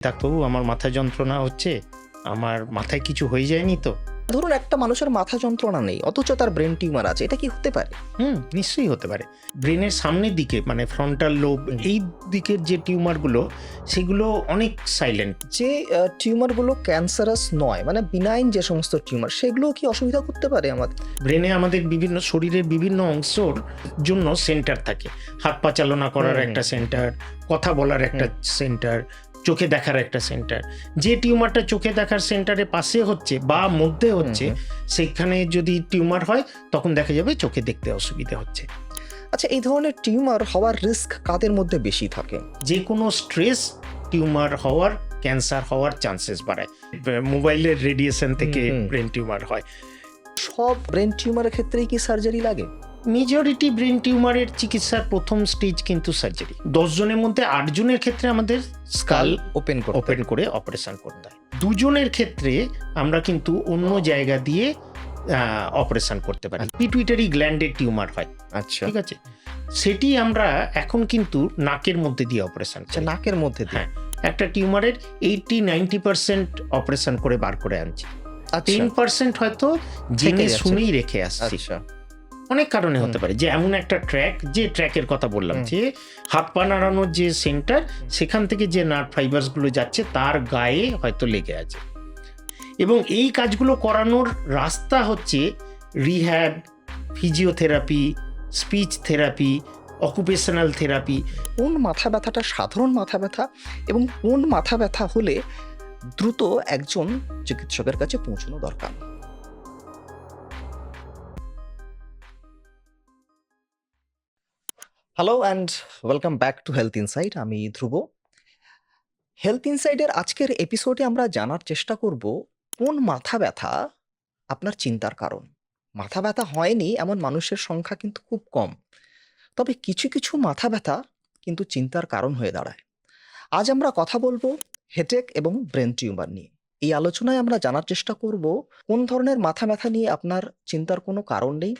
ডাক্তারবাবু, আমার মাথা যন্ত্রণা হচ্ছে, আমার মাথায় কিছু হয়ে যায়নি তো? ধরুন একটা মানুষের মাথা যন্ত্রণা নেই অথচ তার ব্রেন টিউমার আছে, এটা কি হতে পারে? নিশ্চয়ই হতে পারে। ব্রেনের সামনের দিকে মানে ফ্রন্টাল লোব এই দিকের যে টিউমারগুলো সেগুলো অনেক সাইলেন্ট। যে টিউমারগুলো ক্যান্সারাস নয়, মানে বিনাইন যে সমস্ত টিউমার, সেগুলো কি অসুবিধা করতে পারে আমাদের? ব্রেনে আমাদের বিভিন্ন শরীরের বিভিন্ন অংশর জন্য সেন্টার থাকে। হাত পা চালনা করার একটা সেন্টার, কথা বলার একটা সেন্টার, চোখে দেখার একটা সেন্টার। যে টিউমারটা চোখে দেখার সেন্টারের পাশে হচ্ছে বা মধ্যে হচ্ছে, সেখানে যদি টিউমার হয় তখন দেখা যাবে চোখে দেখতে অসুবিধা হচ্ছে। আচ্ছা, এই ধরনের টিউমার হওয়ার রিস্ক কাদের মধ্যে বেশি থাকে? যে কোনো স্ট্রেস টিউমার হওয়ার, ক্যান্সার হওয়ার চান্সেস বাড়ায়। মোবাইলের রেডিয়েশন থেকে ব্রেন টিউমার হয়। সব ব্রেন টিউমারের ক্ষেত্রেই কি সার্জারি লাগে? মেজরিটি ব্রেন টিউমারের চিকিৎসার প্রথম স্টেজ কিন্তু সার্জারি। 10 জনের মধ্যে 8 জনের ক্ষেত্রে আমাদের স্কাল ওপেন করে অপারেশন করতে হয়। 2 জনের ক্ষেত্রে আমরা কিন্তু অন্য জায়গা দিয়ে অপারেশন করতে পারি। পিটুইটারি গ্ল্যান্ডের টিউমার হয়, আচ্ছা, ঠিক আছে, সেটি আমরা এখন কিন্তু নাকের মধ্যে দিয়ে অপারেশন করি। নাকের মধ্যে দিয়ে? হ্যাঁ, একটা টিউমারের 80-90% অপারেশন করে বার করে আনছি। 10% হয়তো জেনে শুনেই রেখে আসছি। অনেক কারণে হতে পারে, যে এমন একটা ট্র্যাক, যে ট্র্যাকের কথা বললাম, যে হাত পা নাড়ানোর যে সেন্টার, সেখান থেকে যে নার্ভ ফাইবার্স গুলো যাচ্ছে তার গায়ে হয়তো লেগে আছে। এবং এই কাজগুলো করানোর রাস্তা হচ্ছে rehab, physiotherapy, speech therapy, occupational therapy. কোন মাথা ব্যথাটা সাধারণ মাথা ব্যথা এবং কোন মাথা ব্যথা হলে দ্রুত একজন চিকিৎসকের কাছে পৌঁছানো দরকার? Hello and welcome back to health insight. আমি ধ্রুব। হেলথ ইনসাইটের আজকের এপিসোডে আমরা জানার চেষ্টা করব কোন মাথা ব্যথা আপনার চিন্তার কারণ। মাথা ব্যথা হয়নি এমন মানুষের সংখ্যা কিন্তু খুব কম, তবে কিছু কিছু মাথা ব্যথা কিন্তু চিন্তার কারণ হয়ে দাঁড়ায়। আজ আমরা কথা বলবো হেডেক এবং ব্রেন টিউমার নিয়ে। এই আলোচনায় আমরা জানার চেষ্টা করব কোন ধরনের মাথা ব্যথা নিয়ে আপনার চিন্তার কোনো কারণ নেই,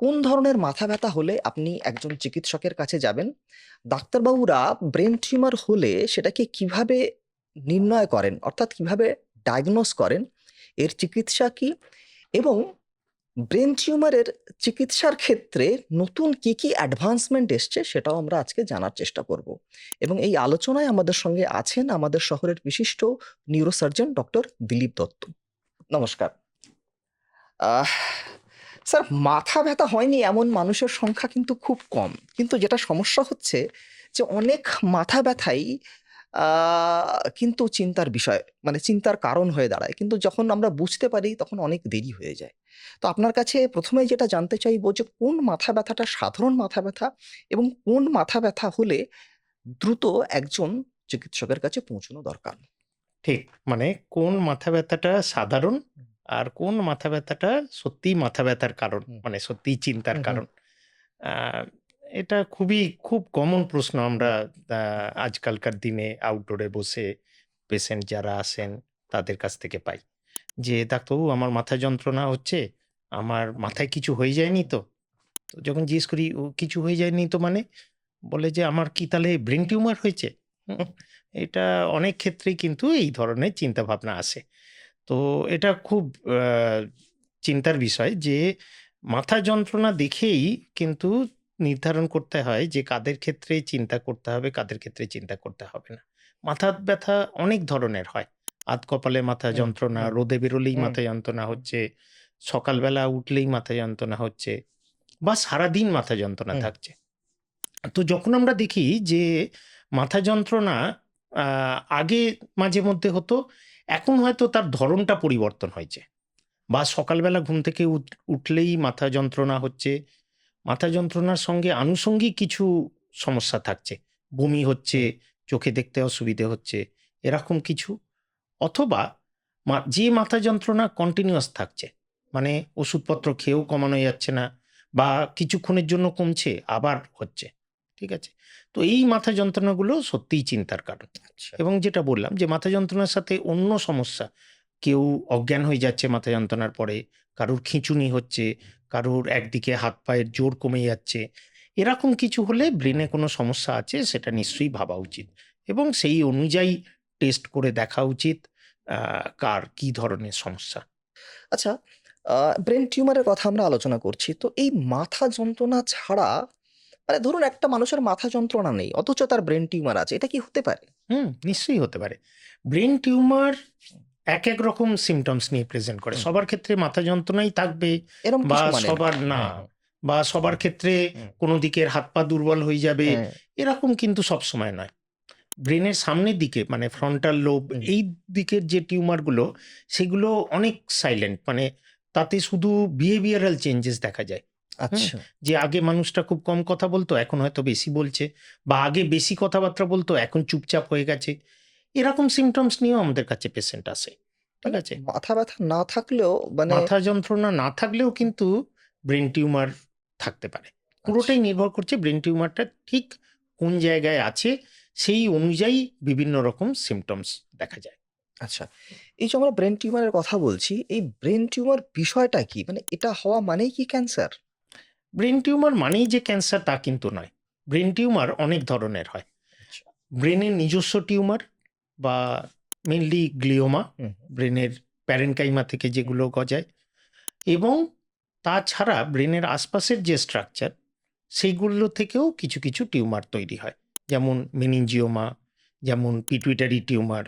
কোন ধরনের মাথা ব্যথা হলে আপনি একজন চিকিৎসকের কাছে যাবেন, ডাক্তারবাবুরা ব্রেন টিউমার হলে সেটাকে কিভাবে নির্ণয় করেন, অর্থাৎ কিভাবে ডায়াগনোস করেন, এর চিকিৎসা কি, এবং ব্রেন টিউমারের চিকিৎসার ক্ষেত্রে নতুন কি কি অ্যাডভান্সমেন্ট এসছে সেটাও আমরা আজকে জানার চেষ্টা করব। এবং এই আলোচনায় আমাদের সঙ্গে আছেন আমাদের শহরের বিশিষ্ট নিউরোসার্জন ডক্টর দিলীপ দত্ত। নমস্কার। আহ, স্যার, মাথা ব্যথা হয়নি এমন মানুষের সংখ্যা কিন্তু খুব কম, কিন্তু যেটা সমস্যা হচ্ছে যে অনেক মাথা ব্যথাই কিন্তু চিন্তার বিষয়, মানে চিন্তার কারণ হয়ে দাঁড়ায়, কিন্তু যখন আমরা বুঝতে পারি তখন অনেক দেরি হয়ে যায়। তো আপনার কাছে প্রথমেই যেটা জানতে চাইবো যে কোন মাথা ব্যথাটা সাধারণ মাথা ব্যথা এবং কোন মাথা ব্যথা হলে দ্রুত একজন চিকিৎসকের কাছে পৌঁছানো দরকার? ঠিক, মানে কোন মাথা ব্যথাটা সাধারণ আর কোন মাথা ব্যথাটা সত্যিই মাথা ব্যথার কারণ, মানে সত্যিই চিন্তার কারণ। আহ, এটা খুব কমন প্রশ্ন আমরা আজকালকার দিনে আউটডোরে বসে পেশেন্ট যারা আসেন তাদের কাছ থেকে পাই, যে ডাক্তারবাবু, আমার মাথা যন্ত্রণা হচ্ছে, আমার মাথায় কিছু হয়ে যায়নি তো? তো যখন জিজ্ঞেস করি, ও কিছু হয়ে যায়নি তো মানে? বলে যে আমার কি তাহলে ব্রেন টিউমার হয়েছে? এটা অনেক ক্ষেত্রেই কিন্তু এই ধরনের চিন্তা ভাবনা আসে। তো এটা খুব চিন্তার বিষয় যে মাথা যন্ত্রণা দেখেই কিন্তু নির্ধারণ করতে হয় যে কাদের ক্ষেত্রে চিন্তা করতে হবে, কাদের ক্ষেত্রে চিন্তা করতে হবে না। মাথা ব্যথা অনেক ধরনের হয়। আধ কপালে মাথা যন্ত্রণা, রোদে বেরোলেই মাথা যন্ত্রণা হচ্ছে, সকালবেলা উঠলেই মাথা যন্ত্রণা হচ্ছে, বা সারাদিন মাথা যন্ত্রণা থাকছে। তো যখন আমরা দেখি যে মাথা যন্ত্রণা আগে মাঝে মধ্যে হতো, এখন হয়তো তার ধরনটা পরিবর্তন হয়েছে, বা সকালবেলা ঘুম থেকে উঠলেই মাথা যন্ত্রণা হচ্ছে, মাথা যন্ত্রণার সঙ্গে আনুষঙ্গিক কিছু সমস্যা থাকছে, বমি হচ্ছে, চোখে দেখতে অসুবিধে হচ্ছে, এরকম কিছু। অথবা যে মাথা যন্ত্রণা কন্টিনিউয়াস থাকছে, মানে ওষুধপত্র খেয়েও কমানো যাচ্ছে না, বা কিছুক্ষণের জন্য কমছে আবার হচ্ছে, ঠিক আছে। তো এই মাথা যন্ত্রণাগুলো সত্যিই চিন্তার কারণ। এবং যেটা বললাম যে মাথা যন্ত্রণার সাথে অন্য সমস্যা, কেউ অজ্ঞান হয়ে যাচ্ছে মাথা যন্ত্রণার পরে, কারোর খিঁচুনি হচ্ছে, কারোর একদিকে হাত পায়ের জোর কমে যাচ্ছে, এরকম কিছু হলে ব্রেনে কোনো সমস্যা আছে সেটা নিশ্চয়ই ভাবা উচিত, এবং সেই অনুযায়ী টেস্ট করে দেখা উচিত কার কি ধরনের সমস্যা। আচ্ছা, ব্রেন টিউমারের কথা আমরা আলোচনা করছি। তো এই মাথা যন্ত্রণা ছাড়া মানে ধরুন একটা মানুষের মাথা যন্ত্রণা নেই অথচ তার ব্রেন টিউমার আছে। এটা কি হতে পারে? নিশ্চয়ই হতে পারে। ব্রেন টিউমার এক রকম সিমটমস নিয়ে প্রেজেন্ট করে। হুম। সবার ক্ষেত্রে মাথা যন্ত্রণাই থাকবে এরম বা কিছু মানে না। সবার না, হুম, হুম, বা সবার ক্ষেত্রে হুম, কোনো দিকের হাত পা দুর্বল হয়ে যাবে, হ্যাঁ, এরকম কিন্তু সবসময় নয়। ব্রেনের সামনের দিকে মানে ফ্রন্টাল লোব হুম, এই দিকের যে টিউমারগুলো সেগুলো অনেক সাইলেন্ট, মানে তাতে শুধু বিহেভিয়ারাল চেঞ্জেস দেখা যায়। হুম? আচ্ছা। যে আগে মানুষটা খুব কম কথা বলতো, এখন হয়তো বেশি বলছে, বা আগে বেশি কথাবার্তা বলতো, এখন চুপচাপ হয়ে গেছে। এরকম সিম্পটমস নিয়েও আমাদের কাছে পেশেন্ট আসে। ঠিক মানে আছে? মাথা ব্যথা না থাকলেও মানে মাথা যন্ত্রণা না থাকলেও কিন্তু ব্রেন টিউমার থাকতে পারে। আচ্ছা, পুরোটাই নির্ভর করছে ব্রেন টিউমারটা ঠিক কোন জায়গায় আছে, সেই অনুযায়ী বিভিন্ন রকম সিম্পটমস দেখা যায়। আচ্ছা। এই যে আমরা ব্রেন টিউমারের কথা বলছি, এই ব্রেন টিউমার বিষয়টা কি? মানে এটা হওয়া মানেই কি ক্যান্সার? ব্রেন টিউমার মানেই যে ক্যান্সার তা কিন্তু নয়। ব্রেন টিউমার অনেক ধরনের হয়। আচ্ছা। ব্রেনের নিজস্ব টিউমার বা মেইনলি গ্লিওমা, হুম, ব্রেনের প্যারেনকাইমা থেকে হুম, যেগুলো গজায়, এবং তাছাড়া ব্রেনের আশপাশের যে স্ট্রাকচার সেইগুলো থেকেও কিছু কিছু টিউমার তৈরি হয়। যেমন মেনিনজিওমা, যেমন পিটুইটারি টিউমার,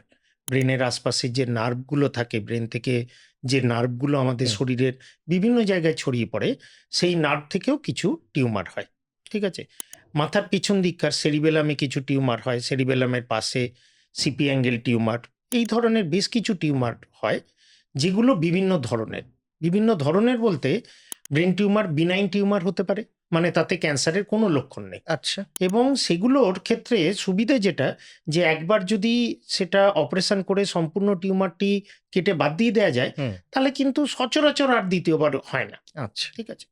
ব্রেনের আশপাশে যে নার্ভগুলো থাকে, ব্রেন থেকে যে নার্ভগুলো আমাদের হুম, শরীরের বিভিন্ন জায়গায় ছড়িয়ে পড়ে, সেই নার্ভ থেকেও কিছু টিউমার হয়। ঠিক আছে? মাথার পিছন দিককার সেরিবেলামে কিছু টিউমার হয়, সেরিবেলামের পাশে সিপি অ্যাঙ্গেল টিউমার, এই ধরনের বেশ কিছু টিউমার হয়, যেগুলো বিভিন্ন ধরনের। বিভিন্ন ধরনের বলতে ব্রেন টিউমার বিনাইন টিউমার হতে পারে, মানে তাতে ক্যান্সারের কোনো লক্ষণ নেই, আচ্ছা। এবং সেগুলোর ক্ষেত্রে সুবিধে যেটা, যে একবার যদি সেটা অপারেশন করে সম্পূর্ণ টিউমারটি কেটে বাদ দিয়ে দেয়া যায়, হুম, তাহলে কিন্তু সচরাচর আর দ্বিতীয়বার হয় না। আচ্ছা। ঠিক আছে?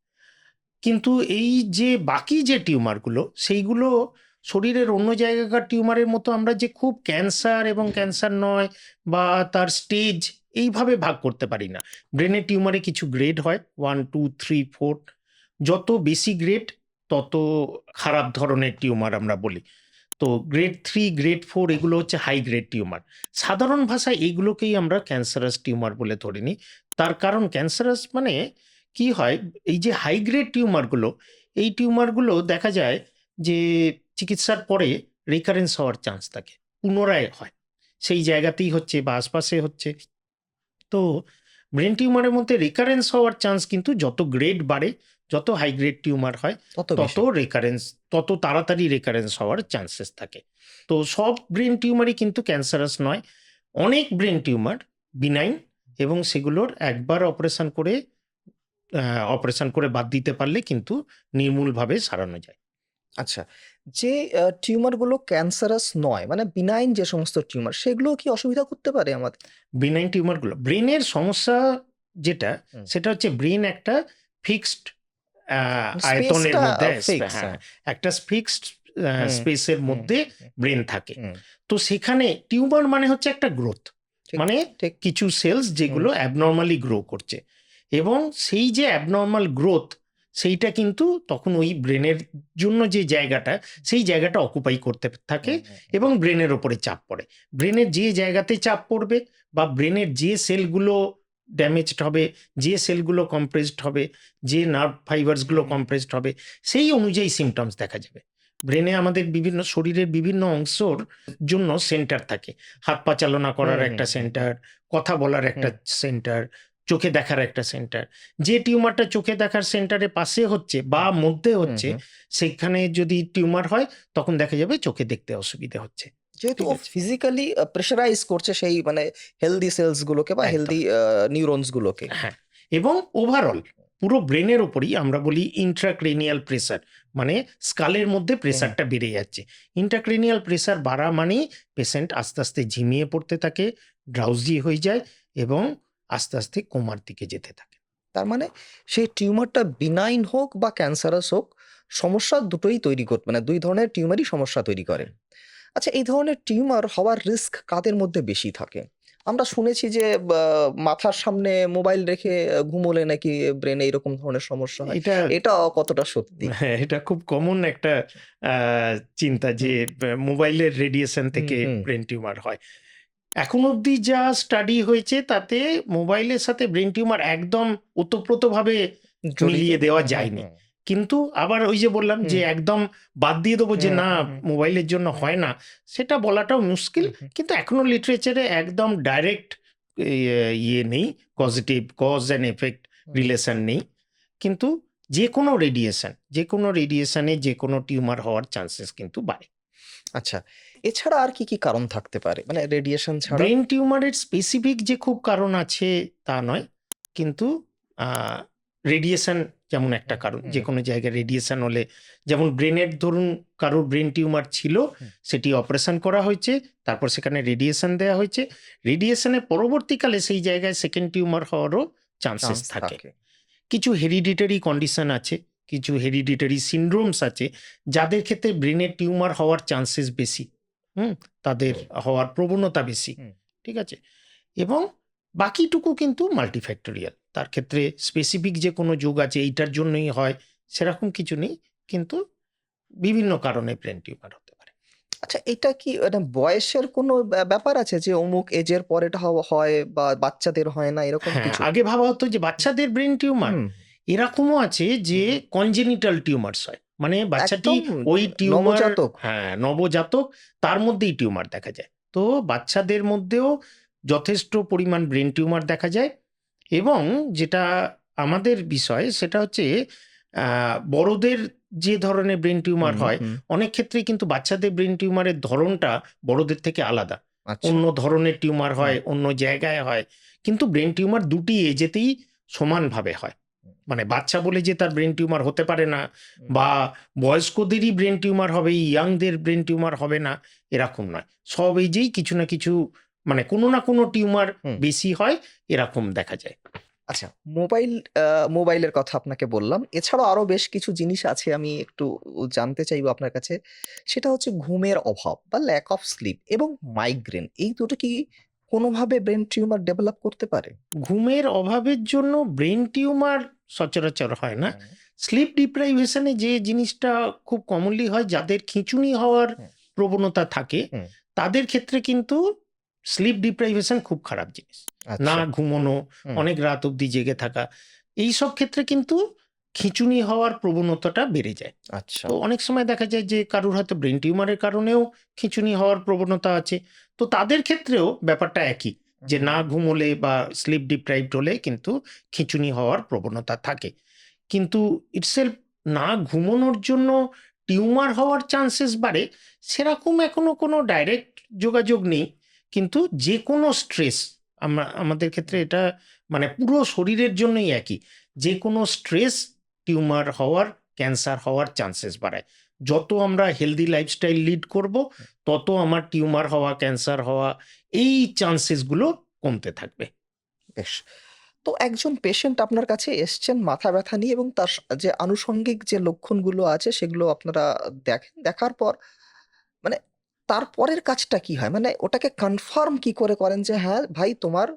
কিন্তু এই যে বাকি যে টিউমারগুলো, সেইগুলো শরীরের অন্য জায়গাকার টিউমারের মতো আমরা যে খুব ক্যান্সার এবং ক্যান্সার নয় বা তার স্টেজ এইভাবে ভাগ করতে পারি না। ব্রেনের টিউমারে কিছু গ্রেড হয় 1, 2, 3, 4। যত বেশি গ্রেড তত খারাপ ধরনের টিউমার আমরা বলি। তো গ্রেড 3, গ্রেড 4 এগুলো হচ্ছে হাই গ্রেড টিউমার। সাধারণ ভাষায় এইগুলোকেই আমরা ক্যান্সারাস টিউমার বলে ধরে নিই। তার কারণ ক্যান্সারাস মানে কি হয়, এই যে হাই গ্রেড টিউমারগুলো, এই টিউমারগুলো দেখা যায় যে চিকিৎসার পরে রিকারেন্স হওয়ার চান্স থাকে। পুনরায় হয়। সেই জায়গাতেই হচ্ছে বা আশপাশে হচ্ছে। তো ব্রেন টিউমারের মধ্যে রিকারেন্স হওয়ার চান্স কিন্তু যত গ্রেড বাড়ে, যত হাই গ্রেড টিউমার হয়, তত তত বেশি। রিকারেন্স, তত তাড়াতাড়ি রিকারেন্স হওয়ার চান্সেস থাকে। তো সব ব্রেন টিউমারই কিন্তু ক্যান্সারাস নয়। অনেক ব্রেন টিউমার বিনাইন, এবং সেগুলোর একবার অপারেশন করে বাদ দিতে পারলে কিন্তু নির্মূলভাবে সারানো যায়। আচ্ছা। যে টিউমারগুলো ক্যান্সারাস নয় মানে বিনাইন যে সমস্ত টিউমার সেগুলোও কি অসুবিধা করতে পারে আমাদের? বিনাইন টিউমারগুলো ব্রেনের সমস্যা যেটা, হুম। সেটা হচ্ছে ব্রেন একটা ফিক্সড আয়তনের স্পেসটা মধ্যে ফিক্স হ্যাঁ, হ্যাঁ। একটা ফিক্সড হুম, স্পেসের হুম, মধ্যে হুম, ব্রেন থাকে। হুম। তো সেখানে টিউমার মানে হচ্ছে একটা গ্রোথ। ঠিক, মানে ঠিক। কিছু সেলস হুম, যেগুলো অ্যাবনরমালি গ্রো করছে, এবং সেই যে অ্যাবনরমাল গ্রোথ, সেইটা কিন্তু তখন ওই ব্রেনের জন্য যে জায়গাটা, সেই জায়গাটা অকুপাই করতে থাকে, হুম, হুম, হুম, এবং ব্রেনের ওপরে চাপ পড়ে। ব্রেনের যে জায়গাতে চাপ পড়বে বা ব্রেনের যে সেলগুলো ড্যামেজড হবে, যে সেলগুলো কম্প্রেসড হবে, যে নার্ভ ফাইবারসগুলো হুম, কম্প্রেসড হবে, সেই অনুযায়ী সিমটমস দেখা যাবে। ব্রেনে আমাদের বিভিন্ন শরীরের বিভিন্ন অংশর জন্য সেন্টার থাকে। হাত পা চালনা হুম, করার হুম, একটা হুম, সেন্টার, কথা বলার একটা হুম, সেন্টার, চোখে দেখার একটা সেন্টার। যে টিউমারটা চোখে দেখার সেন্টারের পাশে হচ্ছে বা মধ্যে হুম, হচ্ছে, হুম। সেখানে যদি টিউমার হয় তখন দেখা যাবে চোখে দেখতে অসুবিধে হচ্ছে। যেহেতু ঠিক ও আছে? ফিজিক্যালি প্রেশারাইজ করছে সেই মানে হেলথি সেলস গুলোকে বা একদম। হেলথি নিউরনস গুলোকে। হ্যাঁ, এবং ওভারঅল পুরো ব্রেনের উপরই আমরা বলি ইন্ট্রাক্রেনিয়াল প্রেসার, মানে স্কালের মধ্যে হুম। প্রেসারটা বেড়ে যাচ্ছে। ইন্ট্রাক্রেনিয়াল প্রেসার বাড়া মানেই পেশেন্ট আস্তে আস্তে ঝিমিয়ে পড়তে থাকে, ড্রাউজি হয়ে যায়, এবং আস্তে আস্তে কোমার দিকে যেতে থাকে। তার মানে সেই টিউমারটা বিনাইন হোক বা ক্যান্সারাস হোক, সমস্যা দুটোই তৈরি মানে ২ ধরনের টিউমারই সমস্যা তৈরি করে। আচ্ছা এই ধরনের টিউমার হওয়ার রিস্ক কাদের মধ্যে বেশি থাকে? আমরা শুনেছি যে মাথার সামনে মোবাইল রেখে ঘুমোলে নাকি ব্রেনে এরকম ধরনের সমস্যা হয়। এটা এটা কতটা সত্যি? হ্যাঁ, এটা খুব কমন একটা আ চিন্তা যে হুম, মোবাইলের রেডিয়েশন হুম, থেকে হুম, ব্রেন টিউমার হয়। এখন অবধি যা স্টাডি হয়েছে তাতে মোবাইলের সাথে ব্রেন টিউমার একদম ওতপ্রোতভাবে জড়িত। মিলিয়ে দেওয়া হুম, যায়নি। হুম, কিন্তু আবার ওই যে বললাম যে হুম, একদম বাদ দিয়ে দেবো যে হুম, না হুম, মোবাইলের জন্য হুম, হয় না, সেটা বলাটাও মুশকিল। হুম, হুম, কিন্তু এখনো লিটারেচারে একদম ডাইরেক্ট ইয়ে নেই, positive cause and effect hmm. Relation নেই। কিন্তু যে কোনো রেডিয়েশনে যে কোনো টিউমার হওয়ার চান্সেস কিন্তু বাড়ে। আচ্ছা, এছাড়া আর কি, কি কারণ থাকতে পারে? মানে রেডিয়েশন ছাড়া? ব্রেন টিউমারের স্পেসিফিক যে খুব কারণ আছে তা নয়, কিন্তু রেডিয়েশন যেমন একটা হুম, কারণ, হুম, যে কোনো জায়গায় রেডিয়েশন হলে, যেমন ব্রেনের ধরুন কারোর ব্রেন টিউমার ছিল, হুম। সেটি অপারেশন করা হয়েছে, তারপর সেখানে রেডিয়েশন দেওয়া হয়েছে, রেডিয়েশনের পরবর্তীকালে সেই জায়গায় সেকেন্ড টিউমার হওয়ারও চান্সেস চান্স থাকে। থাকে। কিছু হেরিডিটারি কন্ডিশন আছে, কিছু হেরিডিটারি সিনড্রোমস আছে যাদের ক্ষেত্রে ব্রেনের টিউমার হওয়ার চান্সেস বেশি, তাদের হওয়ার প্রবণতা বেশি, হুম। ঠিক আছে? এবং বাকিটুকু কিন্তু মাল্টিফ্যাক্টোরিয়াল, তার ক্ষেত্রে স্পেসিফিক যে কোনো যোগ আছে এইটার জন্যই হয় সেরকম কিছু নেই, কিন্তু বিভিন্ন কারণে ব্রেন টিউমার হতে পারে। আচ্ছা, এটা কি মানে বয়সের কোনো ব্যাপার আছে যে অমুক এজের পর এটা হয় বা বাচ্চাদের হয় না এরকম হ্যাঁ, কিছু? আগে ভাবা হতো যে বাচ্চাদের ব্রেন টিউমার, হুম, এরকমও আছে যে কনজেনিটাল টিউমার্স হয়, মানে বাচ্চাটি একদম ওই টিউমার, নবজাতক। হ্যাঁ নবজাতক, তার মধ্যেই টিউমার দেখা যায়। তো বাচ্চাদের মধ্যেও যথেষ্ট পরিমাণ ব্রেন টিউমার দেখা যায়। এবং যেটা আমাদের বিষয় সেটা হচ্ছে বড়দের যে ধরনের ব্রেন টিউমার হুম, হয়, হুম। অনেক ক্ষেত্রেই কিন্তু বাচ্চাদের ব্রেন টিউমারের ধরনটা বড়দের থেকে আলাদা। আচ্ছা। অন্য ধরনের টিউমার হুম, হয়, অন্য জায়গায় হয়, কিন্তু ব্রেন টিউমার দুটি এজেতেই সমানভাবে হয়। হুম, মানে বাচ্চা বলে যে তার ব্রেন টিউমার হতে পারে না, হুম। বা বয়স্কদেরই ব্রেন টিউমার হবে, ইয়াংদের ব্রেন টিউমার হবে না, এরকম নয়। সব এজেই কিছু না কিছু, মানে কোনো না কোনো টিউমার হুম। বেশি হয়, এরকম দেখা যায়। আচ্ছা, মোবাইল আ মোবাইলের কথা আপনাকে বললাম। এছাড়াও আরো বেশ কিছু জিনিস আছে আমি একটু জানতে চাইবো আপনার কাছে। সেটা হচ্ছে ঘুমের অভাব বা ল্যাক অফ স্লিপ এবং মাইগ্রেন। এই দুটো কি কোনোভাবে ব্রেন টিউমার ডেভেলপ করতে পারে? ঘুমের অভাবের জন্য ব্রেন টিউমার সচরাচর হয় না। হুম, স্লিপ ডিপ্রাইভেশনে যে জিনিসটা খুব কমনলি হয়, যাদের খিঁচুনি হওয়ার হুম, প্রবণতা থাকে, হুম। তাদের ক্ষেত্রে কিন্তু স্লিপ ডিপ্রাইভেশন খুব খারাপ জিনিস। না আচ্ছা। ঘুমোনো, হুম, অনেক রাত অবধি জেগে থাকা, এইসব ক্ষেত্রে কিন্তু খিঁচুনি হওয়ার প্রবণতাটা বেড়ে যায়। আচ্ছা। তো অনেক সময় দেখা যায় যে কারুর হয়তো ব্রেন টিউমারের কারণেও খিঁচুনি হওয়ার প্রবণতা আছে। তো তাদের ক্ষেত্রেও ব্যাপারটা একই, যে হুম, না ঘুমোলে বা স্লিপ ডিপ্রাইভড হলে কিন্তু খিঁচুনি হওয়ার প্রবণতা থাকে। কিন্তু ইটসেলফ না ঘুমানোর জন্য টিউমার হওয়ার চান্সেস বাড়ে, সেরকম এখনো কোনো ডাইরেক্ট যোগাযোগ নেই। কিন্তু যে কোনো স্ট্রেস, আমাদের ক্ষেত্রে হুম। এটা মানে পুরো শরীরের জন্যই একই। যে কোনো স্ট্রেস টিউমার হওয়ার, ক্যান্সার হওয়ার চান্সেস বাড়ায়। যত আমরা হেলদি লাইফস্টাইল লিড করব, তত আমার টিউমার হওয়া, ক্যান্সার হওয়া, এই চান্সেসগুলো কমতে থাকবে। বেশ। তো একজন পেশেন্ট আপনার কাছে এসছেন মাথা ব্যথা নিয়ে এবং তার যে আনুষঙ্গিক যে লক্ষণগুলো আছে সেগুলো আপনারা দেখেন। দেখার পর মানে তারপরের কাজটা কি হয়? মানে ওটাকে কনফার্ম কি করে করেন যে হ্যাঁ, ভাই তোমার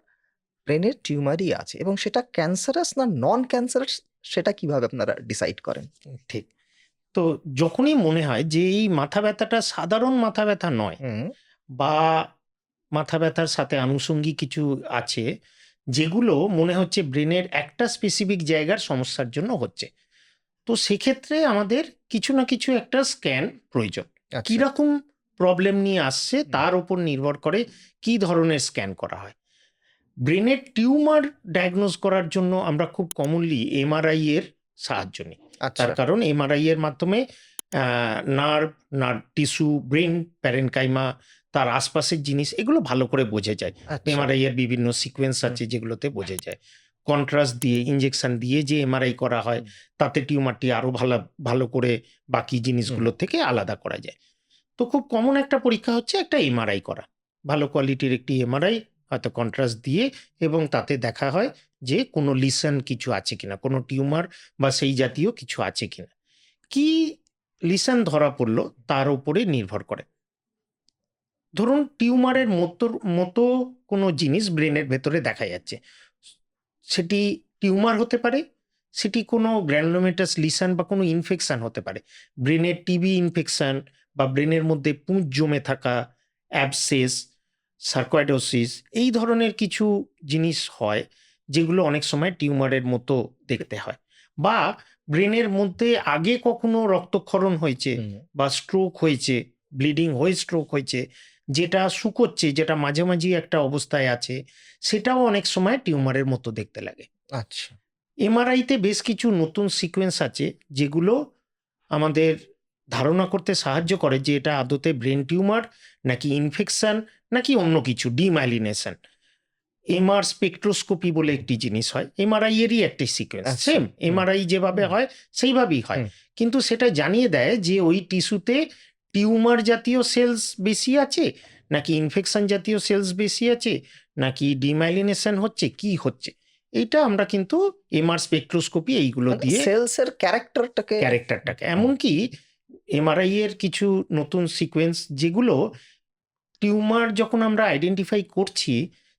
ব্রেনের টিউমারই আছে এবং সেটা ক্যান্সারাস না নন ক্যান্সারাস সেটা কিভাবে আপনারা ডিসাইড করেন? ঠিক। তো যখনই মনে হয় যে এই মাথা ব্যথাটা সাধারণ মাথা ব্যথা নয়, হুম, বা মাথা ব্যথার সাথে আনুষঙ্গিক কিছু আছে, যেগুলো মনে হচ্ছে ব্রেনের একটা স্পেসিফিক জায়গার সমস্যার জন্য হচ্ছে, তো সেক্ষেত্রে আমাদের কিছু না কিছু একটা স্ক্যান প্রয়োজন। আচ্ছা। কিরকম প্রবলেম নিয়ে আসছে হুম, তার উপর নির্ভর করে কি ধরনের স্ক্যান করা হয়। ব্রেনের টিউমার ডায়াগনোজ করার জন্য আমরা খুব কমনলি এমআরআই এর সাহায্য নিই। তার আচ্ছা, কারণ এমআরআই এর মাধ্যমে nerve, nerve tissue, brain parenchyma, তার আশপাশের জিনিস এগুলো ভালো করে বোঝা যায়। আচ্ছা। এমআরআই এর বিভিন্ন সিকোয়েন্স হুম, আছে যেগুলোতে বোঝা যায়। কন্ট্রাস্ট দিয়ে, ইনজেকশন দিয়ে যে এমআরআই করা হয়, হুম, তাতে টিউমারটি আরো ভালো করে বাকি হুম, জিনিসগুলো থেকে আলাদা করা যায়। তো খুব কমন একটা পরীক্ষা হচ্ছে একটা এমআরআই করা। ভালো কোয়ালিটির একটি এমআরআই, হয়তো কন্ট্রাস্ট দিয়ে, এবং তাতে দেখা হয় যে কোনো লিশন কিছু আছে কিনা, কোনো টিউমার বা সেই জাতীয় কিছু আছে কিনা। কি লিশন ধরা পড়লো তার উপরে নির্ভর করে। ধরুন টিউমারের মতো কোনো জিনিস ব্রেনের ভেতরে দেখা যাচ্ছে। সেটি টিউমার হতে পারে, সেটি কোনো গ্র্যানুলোমেটাস লিশন বা কোনো ইনফেকশন হতে পারে। ব্রেনের টিবি ইনফেকশন, বা ব্রেনের মধ্যে পুঁজ জমে থাকা, অ্যাবসেস, সার্কোয়েডোসিস, এই ধরনের কিছু জিনিস হয় যেগুলো অনেক সময় টিউমারের মতো দেখতে হয়। বা ব্রেনের মধ্যে আগে কখনো রক্তক্ষরণ হয়েছে হুম, বা স্ট্রোক হয়েছে, ব্লিডিং হয়ে স্ট্রোক হয়েছে, যেটা শুকোচ্ছে, যেটা মাঝামাঝি একটা অবস্থায় আছে, সেটাও অনেক সময় টিউমারের মতো দেখতে লাগে। আচ্ছা। এমআরআইতে বেশ কিছু নতুন সিকোয়েন্স আছে যেগুলো আমাদের ধারণা করতে সাহায্য করে যে এটা আদতে ব্রেন টিউমার নাকি ইনফেকশন নাকি অন্য কিছু, ডিমাইলিনেশন। এমআর স্পেকট্রোস্কোপি বলে একটি জিনিস হয়, এমআরআই এরই একটি সিকোয়েন্স, আচ্ছা। সেম হুম, এমআরআই যেভাবে হুম, হয় সেইভাবেই হয়, হুম, কিন্তু সেটা জানিয়ে দেয় যে ওই টিস্যুতে টিউমার জাতীয় সেলস বেশি আছে নাকি ইনফেকশন জাতীয় সেলস বেশি আছে নাকি ডিমাইলিনেশন হচ্ছে, কি হচ্ছে। এটা আমরা কিন্তু এমআর স্পেকট্রোস্কোপি এইগুলো মানে দিয়ে সেলসের ক্যারেক্টারটাকে ক্যারেক্টারটাকে, হুম, এমনকি এমআরআই এর কিছু নতুন সিকোয়েন্স যেগুলো টিউমার যখন আমরা আইডেন্টিফাই করছি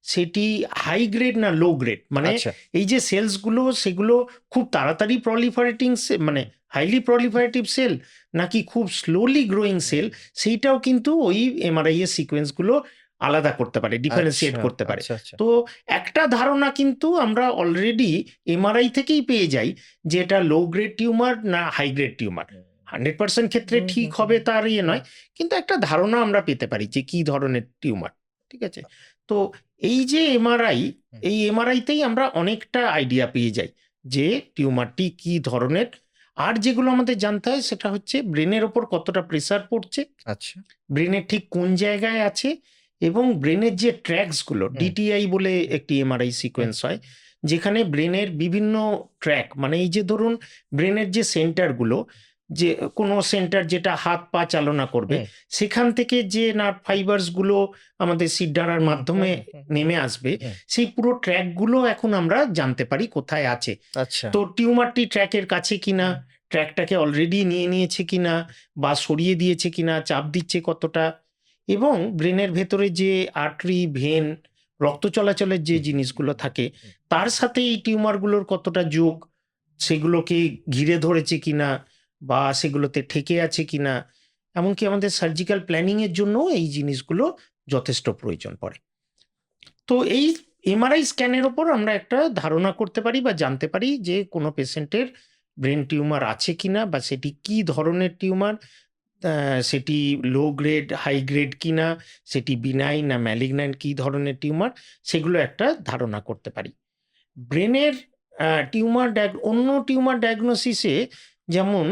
সেটি হাই গ্রেড না লো গ্রেড, মানে আচ্ছা। এই যে সেলসগুলো সেগুলো খুব তাড়াতাড়ি প্রলিফারেটিং মানে হাইলি প্রলিফারেটিভ সেল নাকি খুব স্লোলি গ্রোয়িং সেল, সেইটাও কিন্তু ওই এমআরআই এর সিকোয়েন্সগুলো আলাদা করতে পারে, ডিফারেন্সিয়েট আচ্ছা, করতে পারে। আচ্ছা, আচ্ছা। তো একটা ধারণা কিন্তু আমরা অলরেডি এমআরআই থেকেই পেয়ে যাই যে এটা লো গ্রেড টিউমার না হাই গ্রেড টিউমার। হুম, 100% ক্ষেত্রে হুম, ঠিক হুম, হবে হুম, তার ইয়ে হুম। নয়, কিন্তু একটা ধারণা আমরা পেতে পারি যে কি ধরনের টিউমার। ঠিক আছে? তো এই যে এমআরআই, হুম, এই এমআরআইতেই আমরা অনেকটা আইডিয়া পেয়ে যাই যে টিউমারটি কি ধরনের। আর যেগুলো আমাদের জানতে হয় সেটা হচ্ছে ব্রেনের ওপর কতটা প্রেসার পড়ছে, আচ্ছা। ব্রেনের ঠিক কোন জায়গায় আছে, এবং ব্রেনের যে ট্র্যাকসগুলো, হুম, ডিটিআই বলে একটি এমআরআই হুম, সিকোয়েন্স হয়, যেখানে ব্রেনের বিভিন্ন ট্র্যাক, মানে এই যে ধরুন ব্রেনের যে সেন্টারগুলো, যে কোনো সেন্টার যেটা হাত পা চালনা করবে, হুম, সেখান থেকে যে নার্ভ ফাইবার্সগুলো আমাদের শিরদাঁড়ার হুম, হুম, মাধ্যমে হুম, হুম, নেমে আসবে, হুম। সেই পুরো ট্র্যাকগুলো এখন আমরা জানতে পারি কোথায় আছে। আচ্ছা। তো টিউমারটি ট্র্যাকের কাছে কিনা, ট্র্যাকটাকে অলরেডি নিয়ে নিয়েছে কিনা বা সরিয়ে দিয়েছে কিনা, চাপ দিচ্ছে কতটা, এবং ব্রেনের ভেতরে যে আর্টারি, ভেন, রক্ত চলাচলের যে হুম, জিনিসগুলো থাকে হুম। তার সাথে এই টিউমারগুলোর কতটা যোগ, সেগুলোকে ঘিরে ধরেছে কিনা বা সেগুলোতে ঠেকে আছে কিনা, এমনকি আমাদের সার্জিক্যাল প্ল্যানিং এর জন্য এই জিনিসগুলো যথেষ্ট প্রয়োজন পড়ে। তো এই এমআরআই স্ক্যানের ওপর আমরা একটা ধারণা করতে পারি বা জানতে পারি যে কোনো পেশেন্টের ব্রেন টিউমার আছে কিনা বা সেটি কি ধরনের টিউমার, সেটি লো গ্রেড, হাই গ্রেড কিনা, সেটি বিনাইন না ম্যালিগন্যান্ট, কি ধরনের টিউমার, সেগুলো একটা ধারণা করতে পারি। ব্রেনের টিউমার অন্য টিউমার ডায়াগনোসিসে যেমন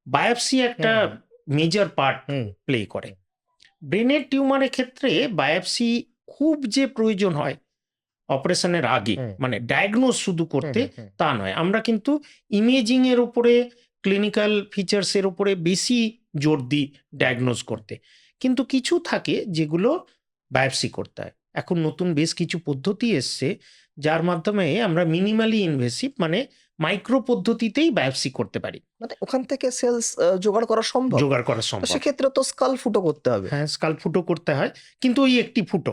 বায়োপসি একটা হুম, হুম, মেজর পার্ট হুম, প্লে করে। হুম, ব্রেনের টিউমারের ক্ষেত্রে বায়োপসি খুব যে প্রয়োজন হয় অপারেশনের আগে, হুম, মানে ডায়াগনোজ শুধু হুম, করতে হুম, হুম। তা নয়। আমরা কিন্তু ইমেজিং এর উপরে, ক্লিনিক্যাল ফিচার্স এর উপরে বেশি জোর দিই ডায়াগনোজ করতে। কিন্তু কিছু থাকে যেগুলো বায়োপসি করতে হয়। এখন নতুন বেশ কিছু পদ্ধতি এসছে যার মাধ্যমে আমরা মিনিমালি ইনভেসিভ, মানে মাইক্রো পদ্ধতিতেই বায়োপসি করতে পারি। মানে ওখান থেকে সেলস জোগাড় করা সম্ভব? জোগাড় করা তো সম্ভব। সেক্ষেত্রে তো স্কাল ফুটো করতে হবে। হ্যাঁ, স্কাল্প ফুটো করতে হয়। কিন্তু ওই একটি ফুটো।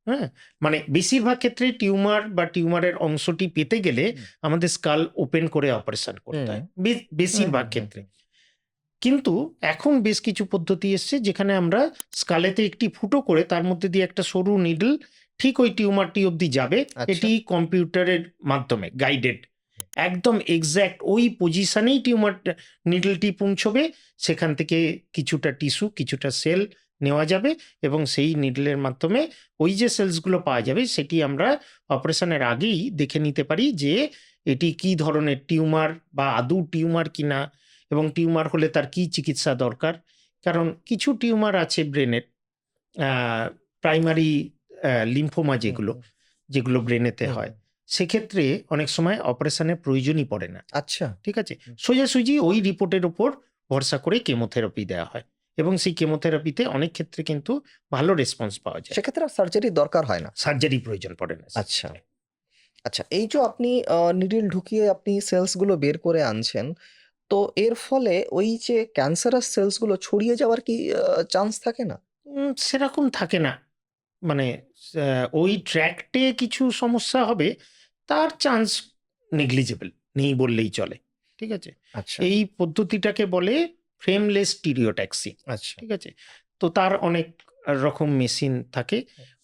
হ্যাঁ? মানে বেশিরভাগ ক্ষেত্রে টিউমার বা টিউমারের অংশটি পেতে গেলে হুম, আমাদের স্কাল ওপেন করে অপারেশন করতে হুম, হয়। হুম, বেশিরভাগ হুম, হুম, ক্ষেত্রে। হুম। কিন্তু এখন বেশ কিছু পদ্ধতি এসছে যেখানে আমরা স্কালেতে একটি ফুটো করে তার মধ্যে দিয়ে একটা সরু নিডল ঠিক ওই টিউমারটি অবধি যাবে। আচ্ছা। এটি কম্পিউটারের মাধ্যমে গাইডেড। একদম এক্সাক্ট ওই পজিশনেই নিডলটি পৌঁছবে। সেখান থেকে কিছুটা টিস্যু, কিছুটা সেল নেওয়া যাবে এবং সেই নিডলের মাধ্যমে ওই যে সেলসগুলো পাওয়া যাবে সেটি আমরা অপারেশনের আগেই দেখে নিতে পারি যে এটি কি ধরনের টিউমার বা আদৌ টিউমার কিনা, এবং টিউমার হলে তার কি চিকিৎসা দরকার। কারণ কিছু টিউমার আছে ব্রেনের, প্রাইমারি লিম্ফোমা হুম, যেগুলো, হুম, যেগুলো ব্রেনেতে হুম, হয়, হুম। সেক্ষেত্রে অনেক সময় অপারেশনের প্রয়োজনই পড়ে না। আচ্ছা। ঠিক আছে? হুম। সোজাসুজি ওই রিপোর্টের উপর ভরসা করে কেমোথেরাপি দেওয়া হয় এবং সেই কেমোথেরাপিতে অনেক ক্ষেত্রে কিন্তু ভালো রেসপন্স পাওয়া যায়। সেক্ষেত্রে আর সার্জারির দরকার হয় না। সার্জারি প্রয়োজন পড়ে না আচ্ছা। সেক্ষেত্রে। আচ্ছা, এই যে আপনি নিডল ঢুকিয়ে আপনি সেলস গুলো বের করে আনছেন, তো এর ফলে ওই যে ক্যান্সারাস সেলস গুলো ছড়িয়ে যাওয়ার কি চান্স থাকে না? সেরকম থাকে না। মানে ওই ট্র্যাক্টে কিছু সমস্যা হবে, তার চান্স নেগলিজিবল, নেই বললেই চলে। ঠিক আছে? আচ্ছা, এই পদ্ধতিটাকে বলে ফ্রেমলেস স্টিরিওট্যাক্সি। আচ্ছা। ঠিক আছে? তো তার অনেক রকম মেশিন থাকে।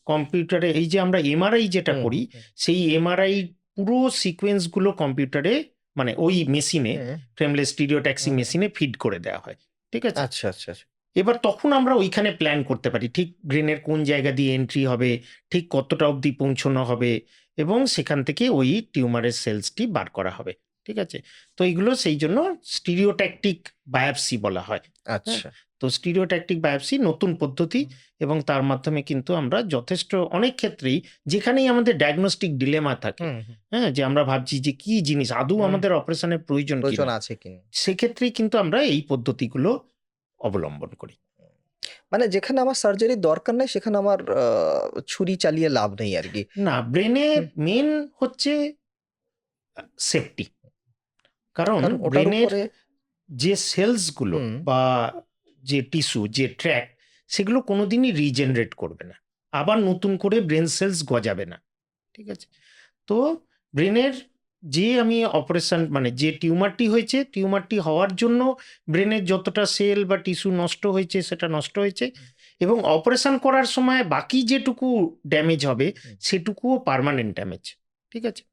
কম্পিউটারে এই যে আমরা এমআরআই যেটা হুম, করি, হুম, সেই এমআরআই পুরো সিকোয়েন্সগুলো কম্পিউটারে মানে ওই মেশিনে, হুম, ফ্রেমলেস স্টিরিওট্যাক্সি হুম। মেশিনে ফিড করে দেওয়া হয়। ঠিক আছে? আচ্ছা, আচ্ছা, আচ্ছা। এবার তখন আমরা ওইখানে প্ল্যান করতে পারি ঠিক ব্রেনের কোন জায়গা দিয়ে এন্ট্রি হবে, ঠিক কতটা অবধি পৌঁছানো হবে এবং সেখান থেকে ওই টিউমারের সেলসটি বার করা হবে। ঠিক আছে? তো এইগুলো সেই জন্য স্টিরিওট্যাকটিক বায়োপসি বলা হয়। হ্যাঁ? আচ্ছা। তো স্টিরিওট্যাকটিক বায়োপসি নতুন পদ্ধতি এবং তার মাধ্যমে কিন্তু আমরা যথেষ্ট অনেক ক্ষেত্রেই যেখানেই আমাদের ডায়াগনস্টিক ডিলেমা থাকে, হুম, হুম, হ্যাঁ? যে আমরা ভাবছি যে কি জিনিস আদৌ হুম। আমাদের অপারেশনের প্রয়োজন প্রয়োজন কিনা? আছে কিনা? সেক্ষেত্রেই কিন্তু আমরা এই পদ্ধতিগুলো অবলম্বন করি। মানে যেখানে আমার সার্জারির দরকার নাই সেখানে আমার ছুরি চালিয়ে লাভ নেই আরকি। না, ব্রেনে হুম। মেইন হচ্ছে সেফটি। কারণ কারণ ওটার ব্রেনের উপরে যে সেলসগুলো হুম, বা যে টিস্যু, যে ট্র্যাক সেগুলো কোনোদিনই রিজেনারেট করবে না। আবার নতুন করে ব্রেন সেলস গজাবে না। ঠিক আছে? তো ব্রেনের যে আমি অপারেশন মানে যে টিউমারটি হয়েছে, টিউমারটি হওয়ার জন্য ব্রেনের যতটা সেল বা টিস্যু নষ্ট হয়েছে সেটা নষ্ট হয়েছে এবং অপারেশন করার সময় বাকি যেটুকু ড্যামেজ হবে হুম। সেটুকুও পার্মানেন্ট ড্যামেজ। ঠিক আছে?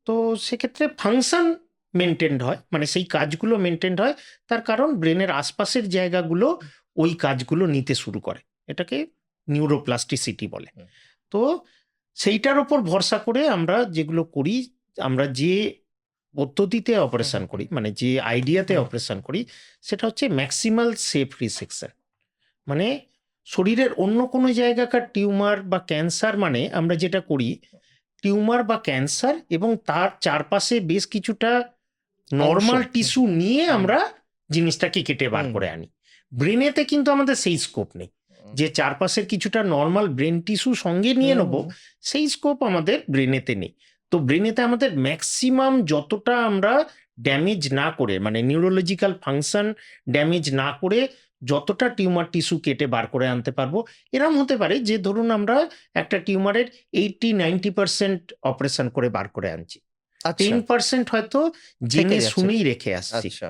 তো সেক্ষেত্রে ফাংশন মেনটেন্ড হয় মানে সেই কাজগুলো মেনটেন্ড হয় তার কারণ ব্রেনের আশপাশের জায়গাগুলো ওই কাজগুলো নিতে শুরু করে, এটাকে নিউরোপ্লাস্টিসিটি বলে। হুম, তো সেইটার ওপর ভরসা করে আমরা যেগুলো করি, আমরা যে পদ্ধতিতে হুম, অপারেশন হুম, করি মানে যে আইডিয়াতে হুম, অপারেশন করি সেটা হচ্ছে ম্যাক্সিমাল সেফ রিসেকশন। মানে শরীরের অন্য কোনো জায়গাকার টিউমার বা ক্যান্সার মানে আমরা যেটা করি টিউমার বা ক্যান্সার এবং তার চারপাশে বেশ কিছুটা অংশ। নরমাল হুম, টিস্যু নিয়ে হুম, আমরা জিনিসটাকে কেটে বার হুম, করে আনি। ব্রেনেতে কিন্তু আমাদের সেই স্কোপ নেই হুম, যে চারপাশের কিছুটা নর্মাল ব্রেন টিস্যু সঙ্গে নিয়ে হুম, নেব, হুম, সেই স্কোপ আমাদের ব্রেনেতে নেই। তো ব্রেনেতে আমাদের ম্যাক্সিমাম যতটা আমরা ড্যামেজ না করে মানে নিউরোলজিক্যাল ফাংশন ড্যামেজ না করে যতটা টিউমার টিস্যু কেটে বার করে আনতে পারবো, এরম হতে পারে যে ধরুন আমরা একটা টিউমারের 80-90% অপারেশন করে বার করে আনছি, আচ্ছা, 10% হয়তো থেকে জেনে যাচ্ছে। শুনেই রেখে আসছি। আচ্ছা।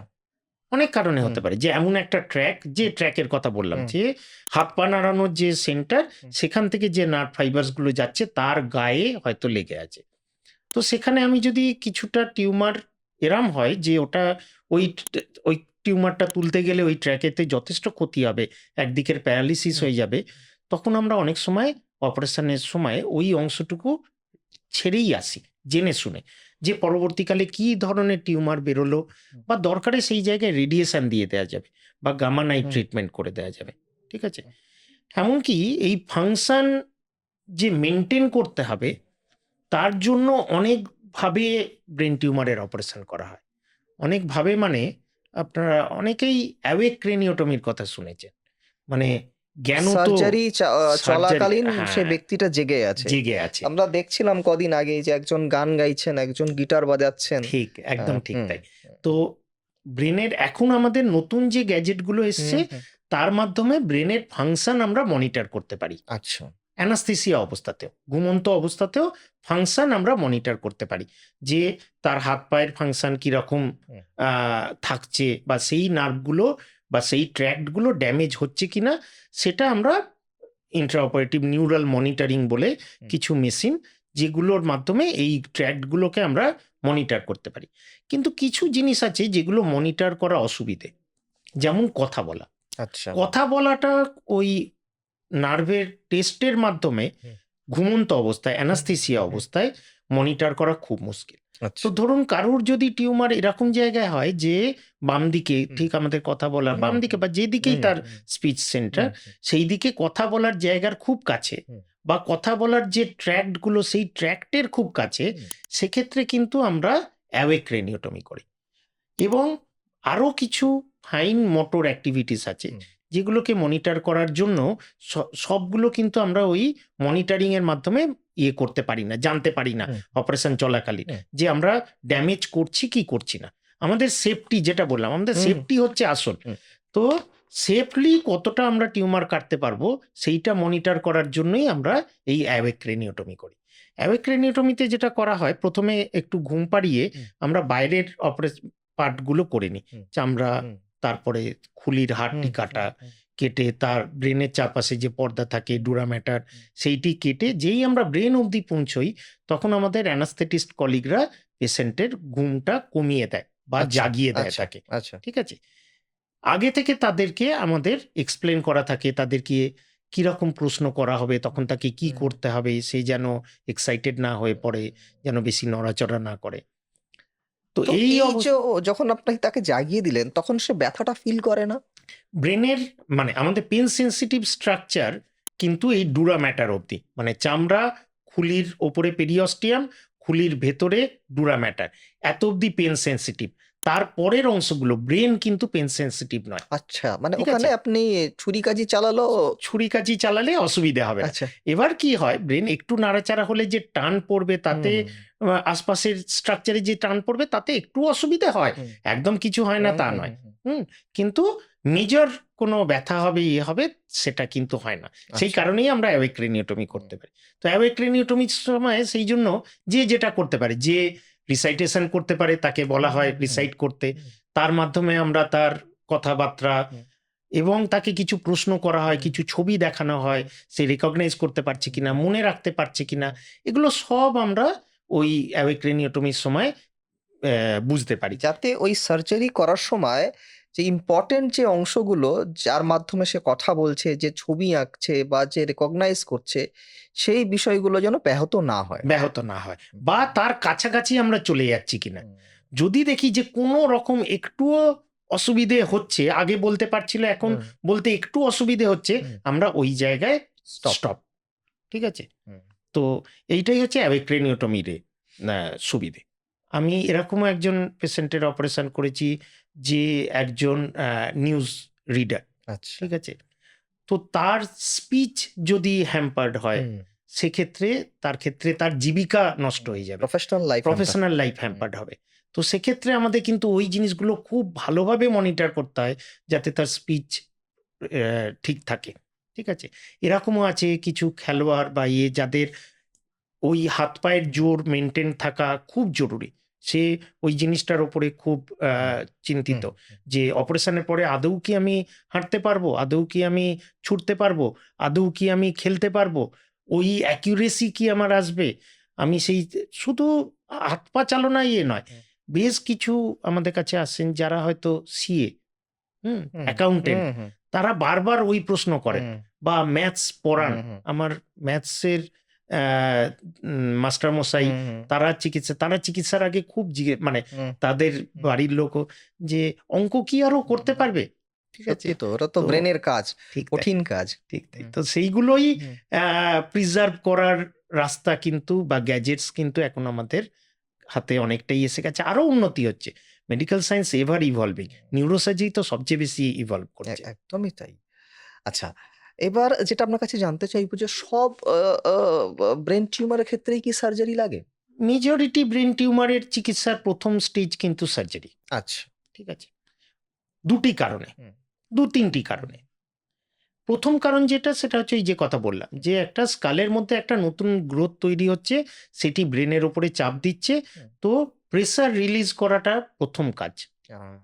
অনেক কারণে হুম, হতে পারে যে এমন একটা ট্র্যাক যে হুম, ট্র্যাকের কথা বললাম হুম, যে হাত পা নাড়ানোর যে সেন্টার হুম, সেখান থেকে যে নার্ভ ফাইবার্স গুলো যাচ্ছে তার গায়ে হয়তো লেগে আছে। তো সেখানে আমি যদি কিছুটা টিউমার এরম হয় যে ওটা ওই ওই টিউমারটা তুলতে গেলে ওই ট্র্যাকেতে যথেষ্ট ক্ষতি হবে, একদিকের প্যারালিসিস হুম। হয়ে যাবে, তখন আমরা অনেক সময় অপারেশনের সময় ওই অংশটুকু ছেড়েই আসি জেনে শুনে যে পরবর্তীকালে কি ধরনের টিউমার বেরোলো হুম, বা দরকারে সেই জায়গায় রেডিয়েশন দিয়ে দেওয়া যাবে বা গামা নাইট হুম, ট্রিটমেন্ট করে দেওয়া যাবে। ঠিক আছে? এমনকি এই ফাংশন যে মেনটেন করতে হবে তার জন্য অনেকভাবে ব্রেন টিউমারের অপারেশন করা হয়। অনেকভাবে মানে আপনারা অনেকেই অ্যাওয়েক ক্রেনিওটমির কথা শুনেছেন। মানে জ্ঞান তো সার্জারি সার্জারি চলাকালীন সে হ্যাঁ, ব্যক্তিটা জেগে আছে। জেগে আছে। আমরা দেখছিলাম কদিন আগেই যে একজন গান গাইছেন, একজন গিটার বাজাচ্ছেন। ঠিক, একদম ঠিক হুম, তাই। তো ব্রেনের এখন আমাদের নতুন যে গ্যাজেটগুলো হুম, এসছে হুম। তার মাধ্যমে ব্রেনের ফাংশন আমরা মনিটর করতে পারি। আচ্ছা। অ্যানাস্থেসিয়া অবস্থাতেও, ঘুমন্ত অবস্থাতেও ফাংশন আমরা মনিটর করতে পারি। যে তার হাত পায়ের ফাংশন কিরকম হুম, আ থাকছে বা সেই নার্ভগুলো বা সেই ট্র্যাক্টগুলো ড্যামেজ হচ্ছে কিনা সেটা আমরা ইন্ট্রাঅপারেটিভ নিউরাল মনিটরিং বলে হুম। কিছু মেশিন যেগুলোর মাধ্যমে এই ট্র্যাক্টগুলোকে আমরা মনিটর করতে পারি। কিন্তু কিছু জিনিস আছে যেগুলো মনিটর করা অসুবিধে। যেমন কথা বলা। আচ্ছা। কথা বলাটা ওই নার্ভের টেস্টের মাধ্যমে হুম, ঘুমন্ত অবস্থায় হুম, অ্যানাস্থেসিয়া হুম। অবস্থায় মনিটর করা খুব মুশকিল। তো আচ্ছা। ধরুন কারুর যদি টিউমার এরকম জায়গায় হয় যে বাম দিকে হুম, ঠিক আমাদের কথা বলার হুম, বাম দিকে হুম, বা যেদিকেই হুম, তার হুম, স্পিচ সেন্টার হুম, হুম, সেই দিকে কথা বলার জায়গার খুব কাছে হুম, বা কথা বলার যে ট্র্যাক্টগুলো সেই ট্র্যাক্টের খুব কাছে, হুম, সেক্ষেত্রে কিন্তু আমরা অ্যাওয়েক ক্রেনিওটমি করি। এবং আরো কিছু ফাইন মোটর অ্যাক্টিভিটিস আছে হুম, যেগুলোকে মনিটর করার জন্য সবগুলো কিন্তু আমরা ওই মনিটরিং এর মাধ্যমে ইয়ে করতে পারি না, জানতে পারি না হুম, অপারেশন চলাকালীন হুম, যে আমরা ড্যামেজ করছি কি করছি না। আমাদের সেফটি যেটা বললাম আমাদের হুম, সেফটি হচ্ছে আসল। হুম। তো সেফলি কতটা আমরা টিউমার কাটতে পারবো সেইটা মনিটর করার জন্যই আমরা এই অ্যাওয়েক ক্রেনিওটমি করি। অ্যাওয়েক ক্রেনিওটমিতে যেটা করা হয় প্রথমে একটু ঘুম পাড়িয়ে হুম, আমরা বাইরের পার্টগুলো করে নিই। হুম, চামড়া, হুম, তারপরে খুলির হুম, হাড়টি হুম, কাটা, হুম, কেটে তার ব্রেনের চারপাশে যে পর্দা থাকে ডুরা ম্যাটার সেইটি কেটে যেই আমরা ব্রেন অবধি পৌঁছই তখন আমাদের অ্যানাস্থেটিস্ট কলিগরা পেশেন্টের ঘুমটা কমিয়ে দেয় বা আচ্ছা, জাগিয়ে দেয় আচ্ছা, তাকে। আচ্ছা। ঠিক আছে? আগে থেকে তাদেরকে আমাদের এক্সপ্লেন করা থাকে, তাদেরকে কিরকম প্রশ্ন করা হবে, তখন তাকে কি হুম। করতে হবে, সে যেন এক্সাইটেড না হয়ে পড়ে, যেন বেশি নড়াচড়া না করে। তো তো এই এই যে যখন আপনি তাকে জাগিয়ে দিলেন তখন সে ব্যথাটা ফিল করে না? ব্রেনের মানে আমাদের পেন সেনসিটিভ স্ট্রাকচার কিন্তু এই ডুরা ম্যাটার অবধি, মানে চামড়া, খুলির ওপরে পেরিঅস্টিয়াম, খুলির ভেতরে ডুরা ম্যাটার, এত অবধি পেন সেনসিটিভ। তারপরের অংশগুলো ব্রেন কিন্তু পেন সেনসিটিভ নয়। আচ্ছা, মানে ঠিক ওখানে আছে? আপনি ছুরি-কাঁচি চালালো। ছুরি-কাঁচি চালালে অসুবিধা হবে না। আচ্ছা। এবার কি হয়, ব্রেন একটু নাড়াচাড়া হলে যে টান পড়বে তাতে হুম, আশপাশের স্ট্রাকচারে যে টান পড়বে তাতে একটু অসুবিধা হয়। হুম, একদম কিছু হয় না হুম, তা হুম, নয়। হুম, হুম। হুম? কিন্তু মেজর কোনো ব্যথা হবে, ইয়ে হবে সেটা কিন্তু হয় না। সেই আচ্ছা। কারণেই আমরা অ্যাওয়েক ক্রেনিওটমি হুম, করতে পারি। তো অ্যাওয়েক ক্রেনিওটমির সময় সেই জন্য যে যেটা করতে পারে, যে রিসাইটেশন করতে পারে তাকে বলা হুম, হয় হুম, হুম, রিসাইট করতে। হুম, তার মাধ্যমে আমরা তার কথাবার্তা হুম, এবং তাকে কিছু প্রশ্ন করা হয়, হুম, কিছু ছবি দেখানো হয়, সে রিকগনাইজ করতে পারছে কিনা, হুম, মনে রাখতে পারছে কিনা, হুম। এগুলো সব আমরা ওই অ্যাওয়েক ক্রেনিওটমির সময় বুঝতে পারি। যাতে ওই সার্জারি করার সময় যে ইম্পোর্টেন্ট যে অংশগুলো যার মাধ্যমে সে কথা বলছে, যে ছবি আঁকছে বা যে রেকগনাইজ করছে, সেই বিষয়গুলো যেন ব্যাহত না হয়। ব্যাহত না হয় হুম, বা তার কাছাকাছি আমরা চলে যাচ্ছি কিনা। হুম, যদি দেখি যে কোনো রকম একটুও অসুবিধে হচ্ছে, আগে বলতে পারছিল এখন হুম, বলতে একটু অসুবিধে হচ্ছে, হুম। আমরা ওই জায়গায় স্টপ। স্টপ। ঠিক আছে? হুম, তো এইটাই হচ্ছে অ্যাওয়েক ক্রেনিওটমির সুবিধে। আমি এরকমও একজন পেশেন্টের অপারেশন করেছি যে একজন নিউজ রিডার। আচ্ছা। ঠিক আছে? তো তার স্পিচ যদি হ্যাম্পার্ড হয়, হুম, সেক্ষেত্রে তার ক্ষেত্রে তার জীবিকা নষ্ট হুম। হয়ে যাবে। Professional life hamper. Professional life hmm, hampered হবে। তো সেক্ষেত্রে আমাদের কিন্তু ওই জিনিসগুলো খুব ভালোভাবে মনিটর করতে হয় যাতে তার স্পিচ ঠিক থাকে। ঠিক আছে? এরকমও আছে কিছু খেলোয়াড় বা যাদের ওই হাত পায়ের জোর মেইনটেইন থাকা খুব জরুরি। সে ওই জিনিসটার উপরে খুব হুম, চিন্তিত। হুম, যে অপারেশনের পরে আদৌ কি আমি হাঁটতে পারবো? আদৌ কি আমি ছুটতে পারবো? আদৌ কি আমি খেলতে পারবো? ওই অ্যাকুরেসি কি আমার আসবে? আমি সেই শুধু হাত পা চালনা নয়। হুম, বেশ কিছু আমাদের কাছে আসেন যারা হয়তো সিএ, হুম? হুম, অ্যাকাউন্টেন্ট। হুম, হুম, তারা বারবার ওই প্রশ্ন করেন হুম, বা ম্যাথস পড়ান। হুম, হুম, আমার ম্যাথসের অ্যা মাস্টারমশাই হুম, হুম, তারা চিকিৎসার আগে খুব মানে হুম, তাদের হুম, বাড়ির লোকও যে, "অঙ্ক কি আরো করতে হুম। পারবে?" ঠিক আছে? সত্যি তো, ওটা তো তো ব্রেনের কাজ, ঠিক তাই, কঠিন কাজ। ঠিক তাই। হুম, তো সেইগুলোই হুম। অ্যা প্রিজার্ভ করার রাস্তা কিন্তু বা গ্যাজেটস কিন্তু এখন আমাদের হাতে অনেকটাই এসে গেছে। আরো উন্নতি হচ্ছে। Medical science ever evolving. Neurosurgery তো সবচেয়ে বেশি ইভলভ করছে। একদমই তাই। আচ্ছা, এবার যেটা আপনার কাছে জানতে চাইবো যে সব আ আ ব্রেন টিউমার এর ক্ষেত্রেই কি সার্জারি লাগে? মেজরিটি ব্রেন টিউমারের চিকিৎসার ১ম স্টেজ কিন্তু সার্জারি। আচ্ছা। ঠিক আছে? ২ টি কারণে, হুম, ২-৩ টি হুম, কারণে। ১ম কারণ যেটা সেটা হচ্ছে এই যে কথা বললাম হুম, যে একটা স্কালের মধ্যে একটা নতুন গ্রোথ তৈরি হচ্ছে, সেটি ব্রেনের উপরে চাপ দিচ্ছে। হুম। তো প্রেশার রিলিজ করাটা ১ম কাজ। আ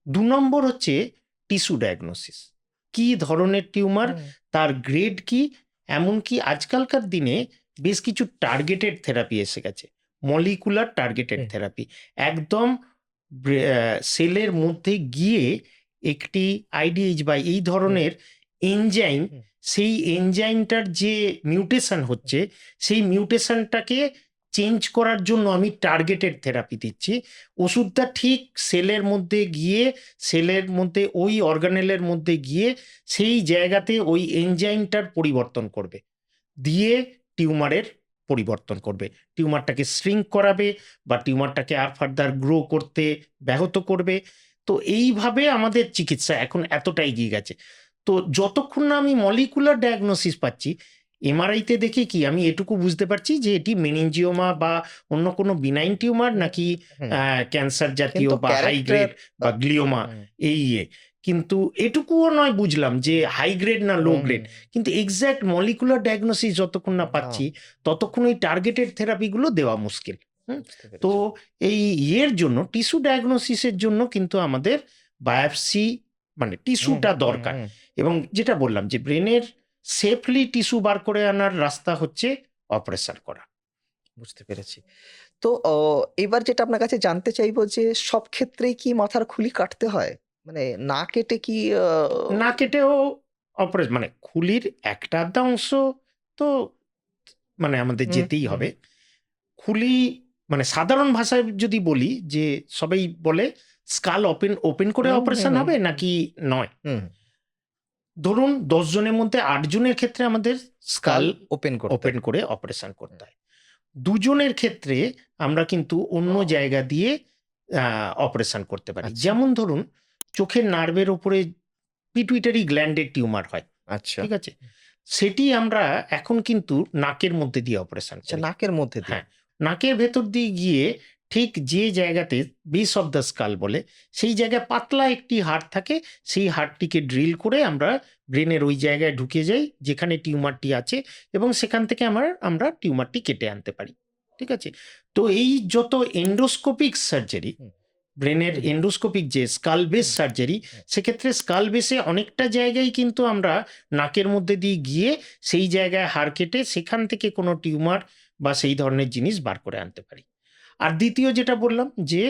২ নম্বর হচ্ছে টিস্যু ডায়াগনোসিস। কি ধরনের টিউমার, হুম, তার গ্রেড কি? এমনকি আজকালকার দিনে বেশ কিছু টার্গেটেড থেরাপি এসে গেছে। মলিকুলার টার্গেটেড হুম, থেরাপি। একদম সেলের মধ্যে গিয়ে একটি আইডিএইচ বা এই হুম, ধরনের এনজাইম, হুম, সেই এনজাইমটার যে মিউটেশন হুম, হচ্ছে, সেই মিউটেশনটাকে চেঞ্জ করার জন্য আমি টার্গেটেড থেরাপি দিচ্ছি। ওষুধটা ঠিক সেলের মধ্যে গিয়ে, সেলের মধ্যে ওই অর্গানেলের মধ্যে গিয়ে সেই জায়গাতে ওই এনজাইমটার পরিবর্তন করবে। দিয়ে টিউমারের পরিবর্তন করবে। টিউমারটাকে শ্রিঙ্ক করাবে বা টিউমারটাকে আর ফার্দার গ্রো করতে ব্যাহত করবে। তো এইভাবে আমাদের চিকিৎসা এখন এতটা এগিয়ে গেছে। তো যতক্ষণ না আমি মলিকুলার ডায়াগনোসিস পাচ্ছি, এমআরআইতে দেখে কি আমি এটুকু বুঝতে পারছি যে এটি মেনিনজিওমা বা অন্য কোনো বিনাইন টিউমার হুম, নাকি হুম। ক্যান্সার জাতীয় কিন্তু বা হাই ক্যারেক্টার গ্রেড বা গ্লিওমা হুম, এই কিন্তু এটুকুও নয় বুঝলাম যে হাই গ্রেড না লো হুম, গ্রেড। কিন্তু এক্সাক্ট মলিকুলার ডায়াগনোসিস যতক্ষণ না না, পাচ্ছি, ততক্ষণ ওই টার্গেটেড থেরাপিগুলো দেওয়া মুশকিল। হুম? বুঝতে তো পেরেছি। এই জন্য টিস্যু ডায়াগনোসিসের জন্য কিন্তু আমাদের বায়োপসি মানে হুম, টিস্যুটা হুম, হুম, দরকার। হুম। এবং যেটা বললাম যে ব্রেনের সেফলি টিস্যু বার করে আনার রাস্তা হচ্ছে অপারেশন করা। বুঝতে পেরেছি। তো এবার যেটা আপনার কাছে জানতে চাইবো যে সব ক্ষেত্রেই কি মাথার খুলি কাটতে হয়? মানে না কেটে কি না কেটেও মানে খুলির একটা আধটা অংশ তো মানে আমাদের হুম, যেতেই হুম, হবে। খুলি মানে সাধারণ ভাষায় যদি বলি যে সবাই বলে স্কাল ওপেন করে হুম, হুম, অপারেশন হুম, হবে হুম, নাকি নয়? হুম। ধরুন ১০ জনের মধ্যে ৮ জনের ক্ষেত্রে আমাদের স্কাল স্কাল ওপেন করতে ওপেন হয়। করে অপারেশন হুম, করতে হয়। ২ জনের ক্ষেত্রে আমরা কিন্তু অন্য জায়গা দিয়ে অপারেশন করতে পারি। আচ্ছা, যেমন ধরুন চোখের নার্ভের উপরে পিটুইটারি গ্ল্যান্ডের টিউমার হয়। আচ্ছা, ঠিক আছে? সেটি আমরা এখন কিন্তু নাকের মধ্যে দিয়ে অপারেশন আচ্ছা, করি। নাকের মধ্যে দিয়ে। হ্যাঁ, নাকের ভেতর দিয়ে গিয়ে ঠিক যে জায়গাতে বেস অফ দ্য স্কাল বলে, সেই জায়গায় পাতলা একটি হাড় থাকে, সেই হাড়টিকে ড্রিল করে আমরা ব্রেনের ওই জায়গায় ঢুকে যাই যেখানে টিউমারটি আছে এবং সেখান থেকে আমরা টিউমারটি কেটে আনতে পারি। ঠিক আছে? তো এই যত এন্ডোস্কোপিক সার্জারি, হুম, ব্রেনের হুম, এন্ডোস্কোপিক যে স্কাল বেস হুম, সার্জারি, হুম। সেক্ষেত্রে স্কাল বেসে অনেকটা জায়গায় কিন্তু আমরা নাকের মধ্যে দিয়ে গিয়ে সেই জায়গায় হাড় কেটে সেখান থেকে কোনো টিউমার বা সেই ধরনের জিনিস বার করে আনতে পারি। আর দ্বিতীয় যেটা বললাম যে,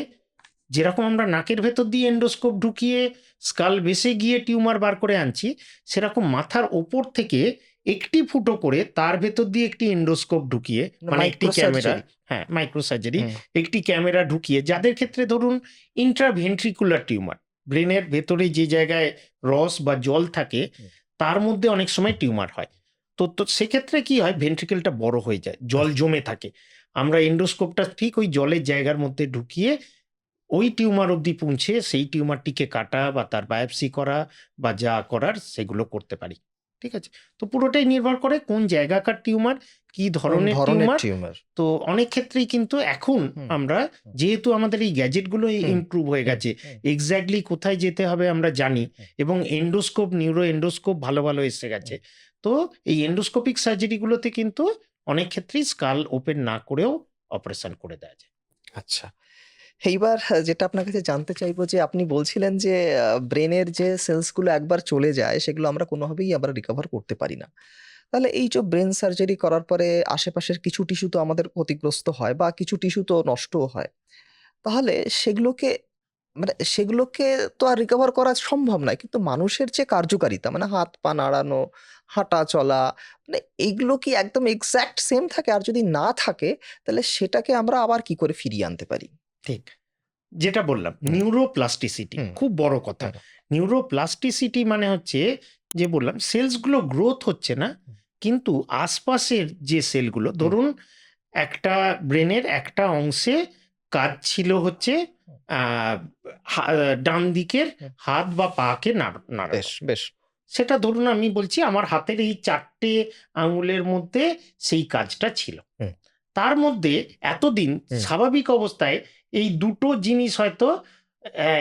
যেরকম আমরা নাকের ভেতর দিয়ে এন্ডোস্কোপ ঢুকিয়ে স্কাল বেসে গিয়ে টিউমার বার করে আনছি, সেরকম মাথার ওপর থেকে একটি ফুটো করে তার ভেতর দিয়ে একটি এন্ডোস্কোপ ঢুকিয়ে মানে মানে একটি মাইক্রো ক্যামেরা, সার্জারি। হ্যাঁ, মাইক্রো সার্জারি, হুম, একটি ক্যামেরা ঢুকিয়ে যাদের ক্ষেত্রে ধরুন ইন্ট্রাভেন্ট্রিকুলার টিউমার, ব্রেনের ভেতরে যে জায়গায় রস বা জল থাকে হুম। তার মধ্যে অনেক সময় টিউমার হয়। তো সেক্ষেত্রে কি হয় ভেন্ট্রিকেলটা বড় হয়ে যায়, জল আচ্ছা, জমে থাকে। আমরা এন্ডোস্কোপটা ঠিক ওই জলের জায়গার মধ্যে ঢুকিয়ে ওই টিউমার অবধি পৌঁছে সেই টিউমারটিকে কাটা বা তার বায়োপসি করা বা যা করার সেগুলো করতে পারি। ঠিক আছে? তো পুরোটাই নির্ভর করে কোন জায়গাকার টিউমার, কি কোন ধরনের ধরনের টিউমার। টিউমার? তো অনেক ক্ষেত্রেই কিন্তু এখন হুম, আমরা হুম, যেহেতু আমাদের এই গ্যাজেটগুলো হুম, ইমপ্রুভ হয়ে হুম, গেছে, হুম, এক্সাক্টলি কোথায় যেতে হবে আমরা জানি হুম, এবং এন্ডোস্কোপ, নিউরো এন্ডোস্কোপ ভালো এসে গেছে। হুম। তো এই এন্ডোস্কোপিক সার্জারিগুলোতে কিন্তু অনেক ক্ষেত্রেই স্কাল ওপেন না করেও অপারেশন করে দেয়া যায়। আচ্ছা। এইবার যেটা আপনার কাছে জানতে চাইবো যে আপনি বলছিলেন যে ব্রেনের যে সেলস গুলো একবার চলে যায় সেগুলো আমরা কোনোভাবেই আবার রিকভার করতে পারি না। তাহলে এই যে ব্রেন সার্জারি করার পরে আশেপাশের কিছু টিস্যু তো আমাদের ক্ষতিগ্রস্ত হয় বা কিছু টিস্যু তো নষ্টও হয়। তাহলে সেগুলোকে সেগুলোকে তো আর রিকভার করা সম্ভব নয়। কিন্তু মানুষের যে কার্যকারিতা মানে হাত পা নাড়ানো, হাঁটা চলা মানে এইগুলো কি একদম এক্সাক্ট সেম থাকে? আর যদি না থাকে তাহলে সেটাকে আমরা আবার কি করে ফিরিয়ে আনতে পারি? ঠিক। যেটা বললাম হুম, নিউরোপ্লাস্টিসিটি হুম, খুব বড় কথা। হুম, নিউরোপ্লাস্টিসিটি মানে হচ্ছে যে বললাম সেলসগুলো গ্রোথ হচ্ছে না, হুম, কিন্তু আশপাশের যে সেলগুলো হুম, ধরুন একটা ব্রেনের একটা অংশে কাজ ছিল হচ্ছে হুম, আ হা ডান দিকের হুম। হাত বা পাকে নাড়ানো। বেশ, বেশ। সেটা ধরুন আমি বলছি আমার হাতের এই ৪ টে আঙুলের মধ্যে সেই কাজটা ছিল। হুম, তার মধ্যে এতদিন হুম, স্বাভাবিক অবস্থায় এই দুটো জিনিস হয়তো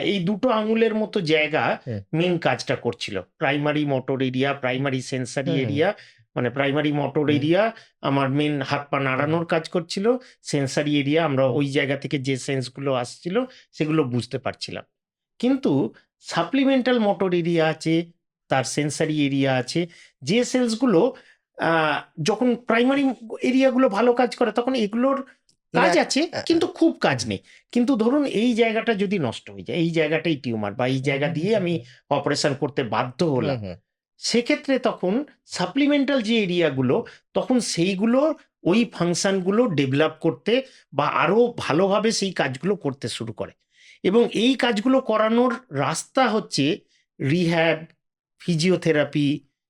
এই দুটো আঙুলের মতো জায়গা হুম, মেন কাজটা করছিল। Primary motor area, primary sensory hmm, hmm, area মানে প্রাইমারি মোটর হুম, এরিয়া আমার মেন হাত পা হুম, নাড়ানোর কাজ করছিল। সেন্সরি এরিয়া আমরা হুম, ওই জায়গা থেকে যে সেন্স গুলো আসছিল সেগুলো বুঝতে পারছিলাম। কিন্তু সাপ্লিমেন্টাল মোটর এরিয়া আছে, তার সেন্সরি এরিয়া আছে। যে সেলস গুলো আ যখন প্রাইমারি এরিয়াগুলো ভালো কাজ করে তখন এগুলোর কাজ ইনাক আছে আ আ কিন্তু খুব কাজ হুম, নেই। কিন্তু ধরুন এই জায়গাটা যদি নষ্ট হয়ে যায়, এই জায়গাটাই টিউমার বা এই হুম, জায়গা হুম, দিয়ে হুম, আমি হুম, অপারেশন করতে বাধ্য হুম, হলাম। হুম, সেক্ষেত্রে তখন সাপ্লিমেন্টাল যে এরিয়াগুলো তখন সেইগুলো ওই ফাংশনগুলো ডেভেলপ করতে বা আরো ভালোভাবে সেই কাজগুলো করতে শুরু করে। এবং এই কাজগুলো করানোর রাস্তা হচ্ছে rehab, physiotherapy,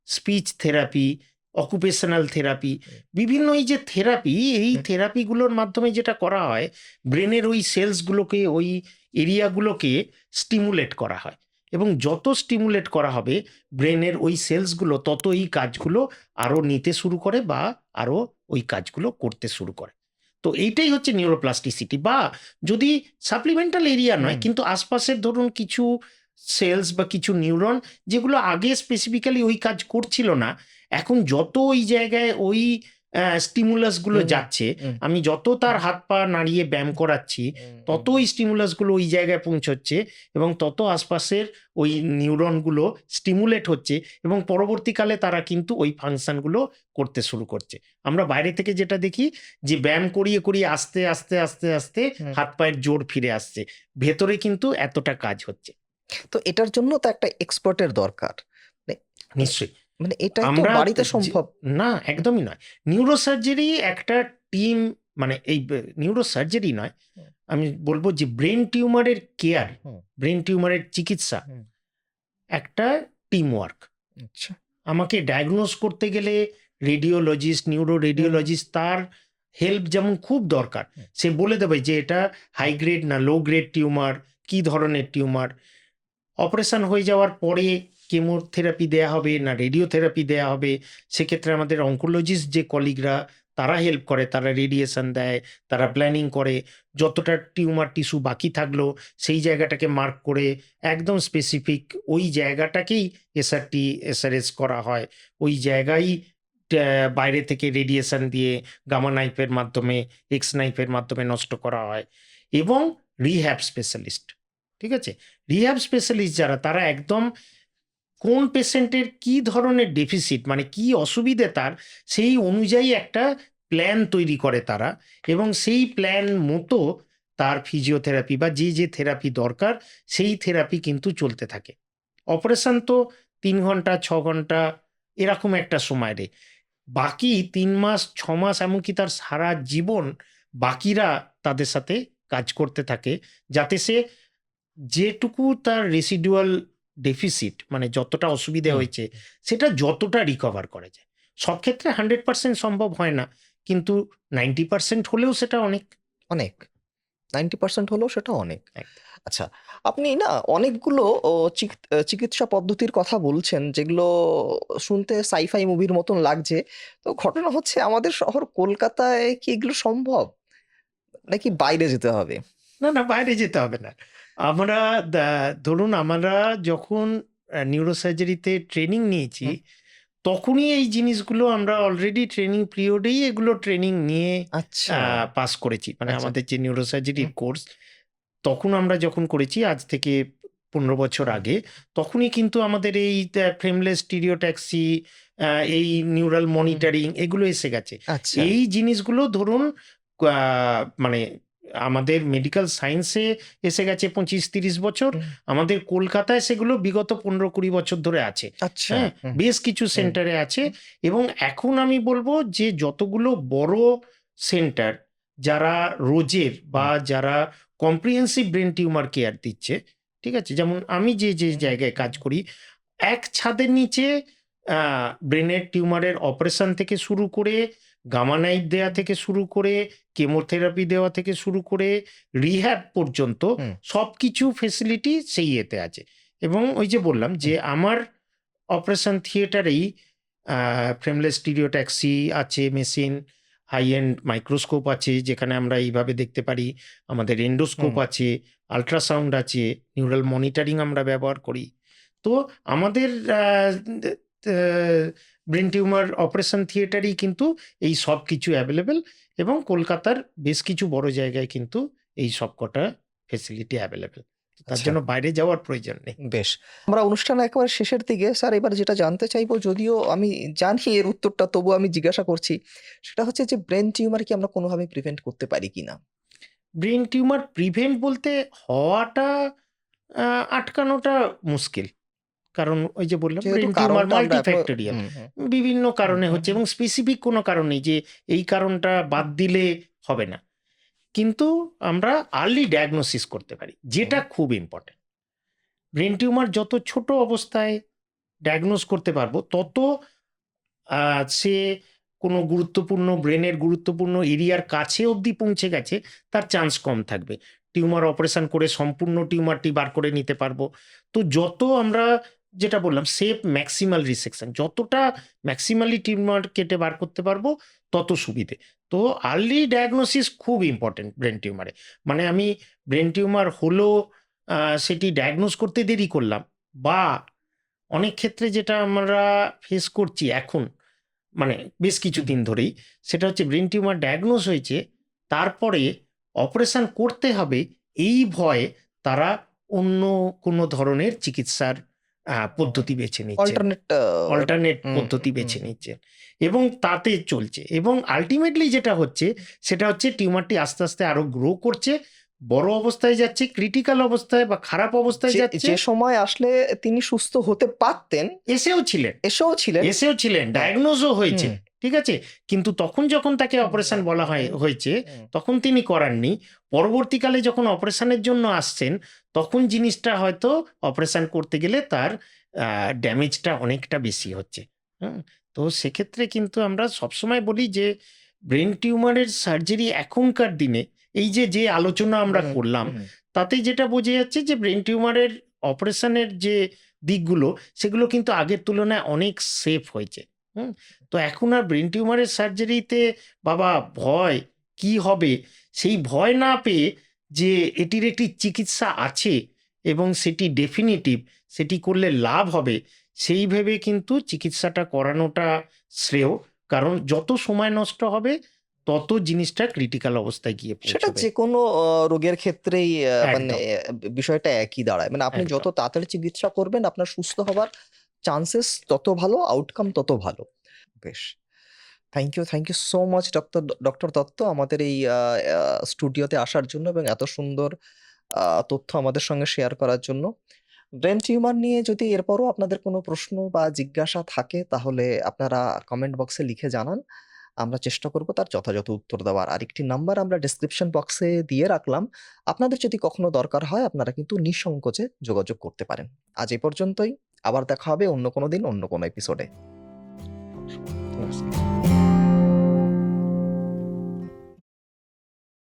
speech therapy, occupational therapy. হুম, বিভিন্ন এই যে থেরাপি, এই হুম, থেরাপিগুলোর মাধ্যমে যেটা করা হয় ব্রেনের ওই সেলসগুলোকে, ওই এরিয়াগুলোকে স্টিমুলেট করা হয়। এবং যত স্টিমুলেট করা হবে ব্রেনের ওই সেলসগুলো তত এই কাজগুলো আরো নিতে শুরু করে বা আরো ওই কাজগুলো করতে শুরু করে। তো এইটাই হচ্ছে নিউরোপ্লাস্টিসিটি বা যদি সাপ্লিমেন্টাল এরিয়া নয় হুম, কিন্তু আশপাশের ধরুন কিছু সেলস বা কিছু নিউরন যেগুলো আগে স্পেসিফিক্যালি ওই কাজ করছিল না, এখন যত ওই জায়গায় ওই স্টিমুলাস গুলো হুম, হুম, যাচ্ছে, হুম, আমি যত তার হাত পা নাড়িয়ে ব্যায়াম করাচ্ছি তত ওই স্টিমুলাস গুলো ওই জায়গায় পৌঁছচ্ছে এবং তত আশপাশের ওই নিউরনগুলো স্টিমুলেট হচ্ছে এবং পরবর্তীকালে তারা কিন্তু ওই ফাংশনগুলো করতে শুরু করছে। আমরা বাইরে থেকে যেটা দেখি যে ব্যায়াম করিয়ে করিয়ে আস্তে আস্তে আস্তে আস্তে হুম। হাত পায়ের জোর ফিরে আসছে, ভেতরে কিন্তু এতটা কাজ হচ্ছে। তো এটার জন্য তো একটা এক্সপার্টের দরকার। মানে মানে নিশ্চয়ই মানে এটাই তো আমরা বাড়িতে যে সম্ভব। না, একদমই নয়। নিউরোসার্জারি একটা টিম, মানে এই নিউরোসার্জারি নয়, হুম, আমি বলব যে ব্রেন টিউমারের কেয়ার, হুম, ব্রেন টিউমারের চিকিৎসা হুম। একটা টিম ওয়ার্ক। আচ্ছা। আমাকে ডায়াগনোজ করতে গেলে রেডিওলজিস্ট, নিউরো হুম, হুম, রেডিওলজিস্ট তার হেল্প যেমন খুব দরকার। হুম, সে বলে দেবে যে এটা হাই গ্রেড না লো গ্রেড টিউমার, কি ধরনের টিউমার। অপারেশন হয়ে যাওয়ার পরে কেমোথেরাপি দেয়া হবে না রেডিওথেরাপি দেয়া হবে, সেক্ষেত্রে আমাদের অঙ্কোলজিস্ট যে কলিগরা তারা হেল্প করে, তারা রেডিয়েশন দেয়, তারা প্ল্যানিং করে, যতটা টিউমার টিস্যু বাকি থাকলো সেই জায়গাটাকে মার্ক করে একদম স্পেসিফিক ওই জায়গাটাকেই এসআরটি এসআরএস করা হয়। ওই জায়গায় বাইরে থেকে রেডিয়েশন দিয়ে গামা নাইফের মাধ্যমে, এক্স নাইফের মাধ্যমে নষ্ট করা হয় এবং রিহ্যাব স্পেশালিস্ট, ঠিক আছে, রিহ্যাব স্পেশালিস্ট যারা, তারা একদম কোন পেশেন্টের কি ধরনের ডেফিসিট, মানে কি অসুবিধে তার, সেই অনুযায়ী একটা প্ল্যান তৈরি করে তারা এবং সেই প্ল্যান মতো তার ফিজিওথেরাপি বা যে যে থেরাপি দরকার সেই থেরাপি কিন্তু চলতে থাকে। অপারেশন তো 3 ঘন্টা 6 ঘন্টা এরকম একটা সময় রে, বাকি 3 মাস 6 মাস এমনকি তার সারা জীবন বাকিরা তাদের সাথে কাজ করতে থাকে, যাতে সে যেটুকু তার রেসিডুয়াল ডেফিসিট, মানে যতটা অসুবিধে হুম। হয়েছে সেটা যতটা রিকভার করা যায়। সব ক্ষেত্রে 100% সম্ভব হয় না, কিন্তু 90% হলেও সেটা অনেক। অনেক। 90% হলেও সেটা অনেক। একদম। আচ্ছা, আপনি না অনেকগুলো চিকিৎসা পদ্ধতির কথা বলছেন, যেগুলো শুনতে সাই-ফাই মুভির মতন লাগছে। তো ঘটনা হচ্ছে, আমাদের শহর কলকাতায় কি এগুলো সম্ভব? নাকি বাইরে যেতে হবে? না, না, বাইরে যেতে হবে না। আমরা ধরুন আমরা যখন নিউরোসার্জারিতে ট্রেনিং নিয়েছি, হুম। তখনই এই জিনিসগুলো আমরা অলরেডি ট্রেনিং পিরিয়ডেই এগুলো ট্রেনিং নিয়ে আচ্ছা, পাস করেছি। মানে আচ্ছা। আমাদের যে হুম, নিউরোসার্জারির কোর্স তখন আমরা যখন করেছি আজ থেকে ১৫ বছর হুম, আগে, তখনই কিন্তু আমাদের এই ফ্রেমলেস স্টিরিওট্যাক্সি, এই নিউরাল হুম। মনিটরিং এগুলো এসে গেছে। আচ্ছা। এই জিনিসগুলো ধরুন মানে আমাদের মেডিকেল সায়েন্সে এসে গেছে ২৫-৩০ বছর। হুম। আমাদের কলকাতায় সেগুলো বিগত ১৫-২০ বছর ধরে আছে। আচ্ছা। হ্যাঁ? হুম, বেশ কিছু হুম, সেন্টারে আছে হুম, এবং এখন আমি বলব যে যতগুলো বড় সেন্টার যারা রোজের হুম, বা যারা কম্প্রিহেন্সিভ ব্রেন টিউমার কেয়ার দিচ্ছে, ঠিক আছে? যেমন আমি যে হুম, জায়গায় হুম, কাজ করি, এক ছাদের নিচে আ ব্রেনের টিউমারের অপারেশন থেকে শুরু করে, গামা নাইফ দেয়া হুম, থেকে শুরু করে, কেমোথেরাপি দেওয়া থেকে শুরু করে, রিহ্যাব পর্যন্ত হুম, সবকিছু ফেসিলিটি সেই এতে আছে। এবং ওই যে বললাম যে হুম, আমার অপারেশন থিয়েটারেই ফ্রেমলেস স্টিরিওট্যাক্সি আছে মেশিন, হাই এন্ড মাইক্রোস্কোপ আছে যেখানে আমরা এইভাবে দেখতে পারি। আমাদের এন্ডোস্কোপ হুম। আছে, আল্ট্রাসাউন্ড আছে, নিউরাল মনিটরিং আমরা ব্যবহার করি। তো আমাদের আ দে তে ব্রেন টিউমার অপারেশন থিয়েটারেই কিন্তু এই সবকিছু এভেইলেবল এবং কলকাতার বেশ কিছু বড় জায়গায় কিন্তু এই সবকটা ফেসিলিটি এভেইলেবল। তার আচ্ছা, জন্য বাইরে যাওয়ার প্রয়োজন নেই। বেশ। আমরা অনুষ্ঠানের একেবারে শেষের দিকে স্যার, এবার যেটা জানতে চাইবো, যদিও আমি জানি এর উত্তরটা, তবুও আমি জিজ্ঞাসা করছি। সেটা হচ্ছে যে, ব্রেন টিউমার কি আমরা কোনোভাবে প্রিভেন্ট করতে পারি কিনা? ব্রেন টিউমার প্রিভেন্ট বলতে হওয়াটা আ আটকানোটা মুশকিল। কারণ ওই যে বললাম যেহেতু ব্রেন টিউমার কারণটা আমরা এখনো মাল্টিফ্যাক্টোরিয়াল। হুম, হুম, বিভিন্ন হুম, কারণে হুম, হচ্ছে হুম, এবং স্পেসিফিক কোনো কারণ নেই যে এই কারণটা বাদ হুম, দিলে হবে না। কিন্তু আমরা আর্লি ডায়াগনোসিস করতে পারি, হুম, যেটা খুব ইম্পোর্টেন্ট। ব্রেন টিউমার যত ছোট অবস্থায় ডায়াগনোস করতে পারবো তত সে কোনো গুরুত্বপূর্ণ ব্রেনের গুরুত্বপূর্ণ এরিয়ার কাছে অবধি পৌঁছে গেছে তার চান্স কম থাকবে। টিউমার অপারেশন করে সম্পূর্ণ টিউমারটি বার করে নিতে পারবো। তো যত আমরা যেটা বললাম সেফ ম্যাক্সিমাল রিসেকশন, যতটা ম্যাক্সিমালি টিউমার কেটে বার করতে পারবো তত সুবিধে। তো আর্লি ডায়াগনোসিস খুব ইম্পোর্টেন্ট ব্রেন টিউমারে। মানে আমি ব্রেন টিউমার হলো সেটি ডায়াগনোস করতে দেরি করলাম বা অনেক ক্ষেত্রে যেটা আমরা ফেস করছি এখন মানে বেশ কিছুদিন ধরেই, সেটা হচ্ছে ব্রেন টিউমার ডায়াগনোজ হয়েছে, তারপরে অপারেশন করতে হবে এই ভয়ে তারা অন্য কোনো ধরনের চিকিৎসার পদ্ধতি বেছে নিচ্ছেন, অল্টারনেট অল্টারনেট পদ্ধতি বেছে নিচ্ছেন, এবং তাতে চলছে। এবং আলটিমেটলি যেটা হচ্ছে সেটা হচ্ছে টিউমারটি আস্তে আস্তে আরো গ্রো করছে, বড় অবস্থায় যাচ্ছে, ক্রিটিক্যাল অবস্থায় বা খারাপ অবস্থায় যাচ্ছে। যে সময় আসলে তিনি সুস্থ হতে পারতেন এসেও ছিলেন, ডায়াগনোজও হয়েছে, ঠিক আছে, কিন্তু তখন যখন তাকে অপারেশন বলা হয়েছে তখন তিনি করাননি। পরবর্তীকালে যখন অপারেশনের জন্য আসছেন তখন জিনিসটা হয়তো অপারেশন করতে গেলে তার ড্যামেজটা অনেকটা বেশি হচ্ছে। তো সেক্ষেত্রে কিন্তু আমরা সবসময় বলি যে ব্রেন টিউমারের সার্জারি এখনকার দিনে এই যে আলোচনা আমরা করলাম তাতে যেটা বোঝা যাচ্ছে যে ব্রেন টিউমারের অপারেশনের যে দিকগুলো সেগুলো কিন্তু আগের তুলনায় অনেক সেফ হয়েছে। তো এখন আর ব্রেন টিউমারের সার্জারিতে বাবা ভয় কি হবে সেই ভয় না পেয়ে যে এটির একটি চিকিৎসা আছে এবং সেটি ডেফিনিটিভ, সেটি করলে লাভ হবে, সেই ভেবে কিন্তু চিকিৎসাটা করানোটা শ্রেয়। কারণ যত সময় নষ্ট হবে তত জিনিসটা ক্রিটিক্যাল অবস্থায় গিয়ে সেটা পৌঁছবে। যে কোনো রোগের ক্ষেত্রেই মানে একদম বিষয়টা একই দাঁড়ায়। মানে আপনি যত একদম তাড়াতাড়ি চিকিৎসা করবেন আপনার সুস্থ হবার চান্সেস তত ভালো, আউটকাম তত ভালো। বেশ। Thank you so much doctor Dutta আমাদের এই স্টুডিওতে আসার জন্য এবং এত সুন্দর তথ্য আমাদের সঙ্গে শেয়ার করার জন্য। ব্রেন টিউমার নিয়ে যদি এরপরও আপনাদের কোনো প্রশ্ন বা জিজ্ঞাসা থাকে তাহলে আপনারা কমেন্ট বক্সে লিখে জানান। আমরা চেষ্টা করব তার যথাযথ উত্তর দেওয়ার। আরেকটি নাম্বার আমরা ডেসক্রিপশন বক্সে দিয়ে রাখলাম। আপনাদের যদি কখনো দরকার হয় আপনারা কিন্তু নিঃসংকোচে যোগাযোগ করতে পারেন। আজ এ পর্যন্তই। আবার দেখা হবে অন্য কোনো দিন অন্য কোনো এপিসোডে। নমস্কার।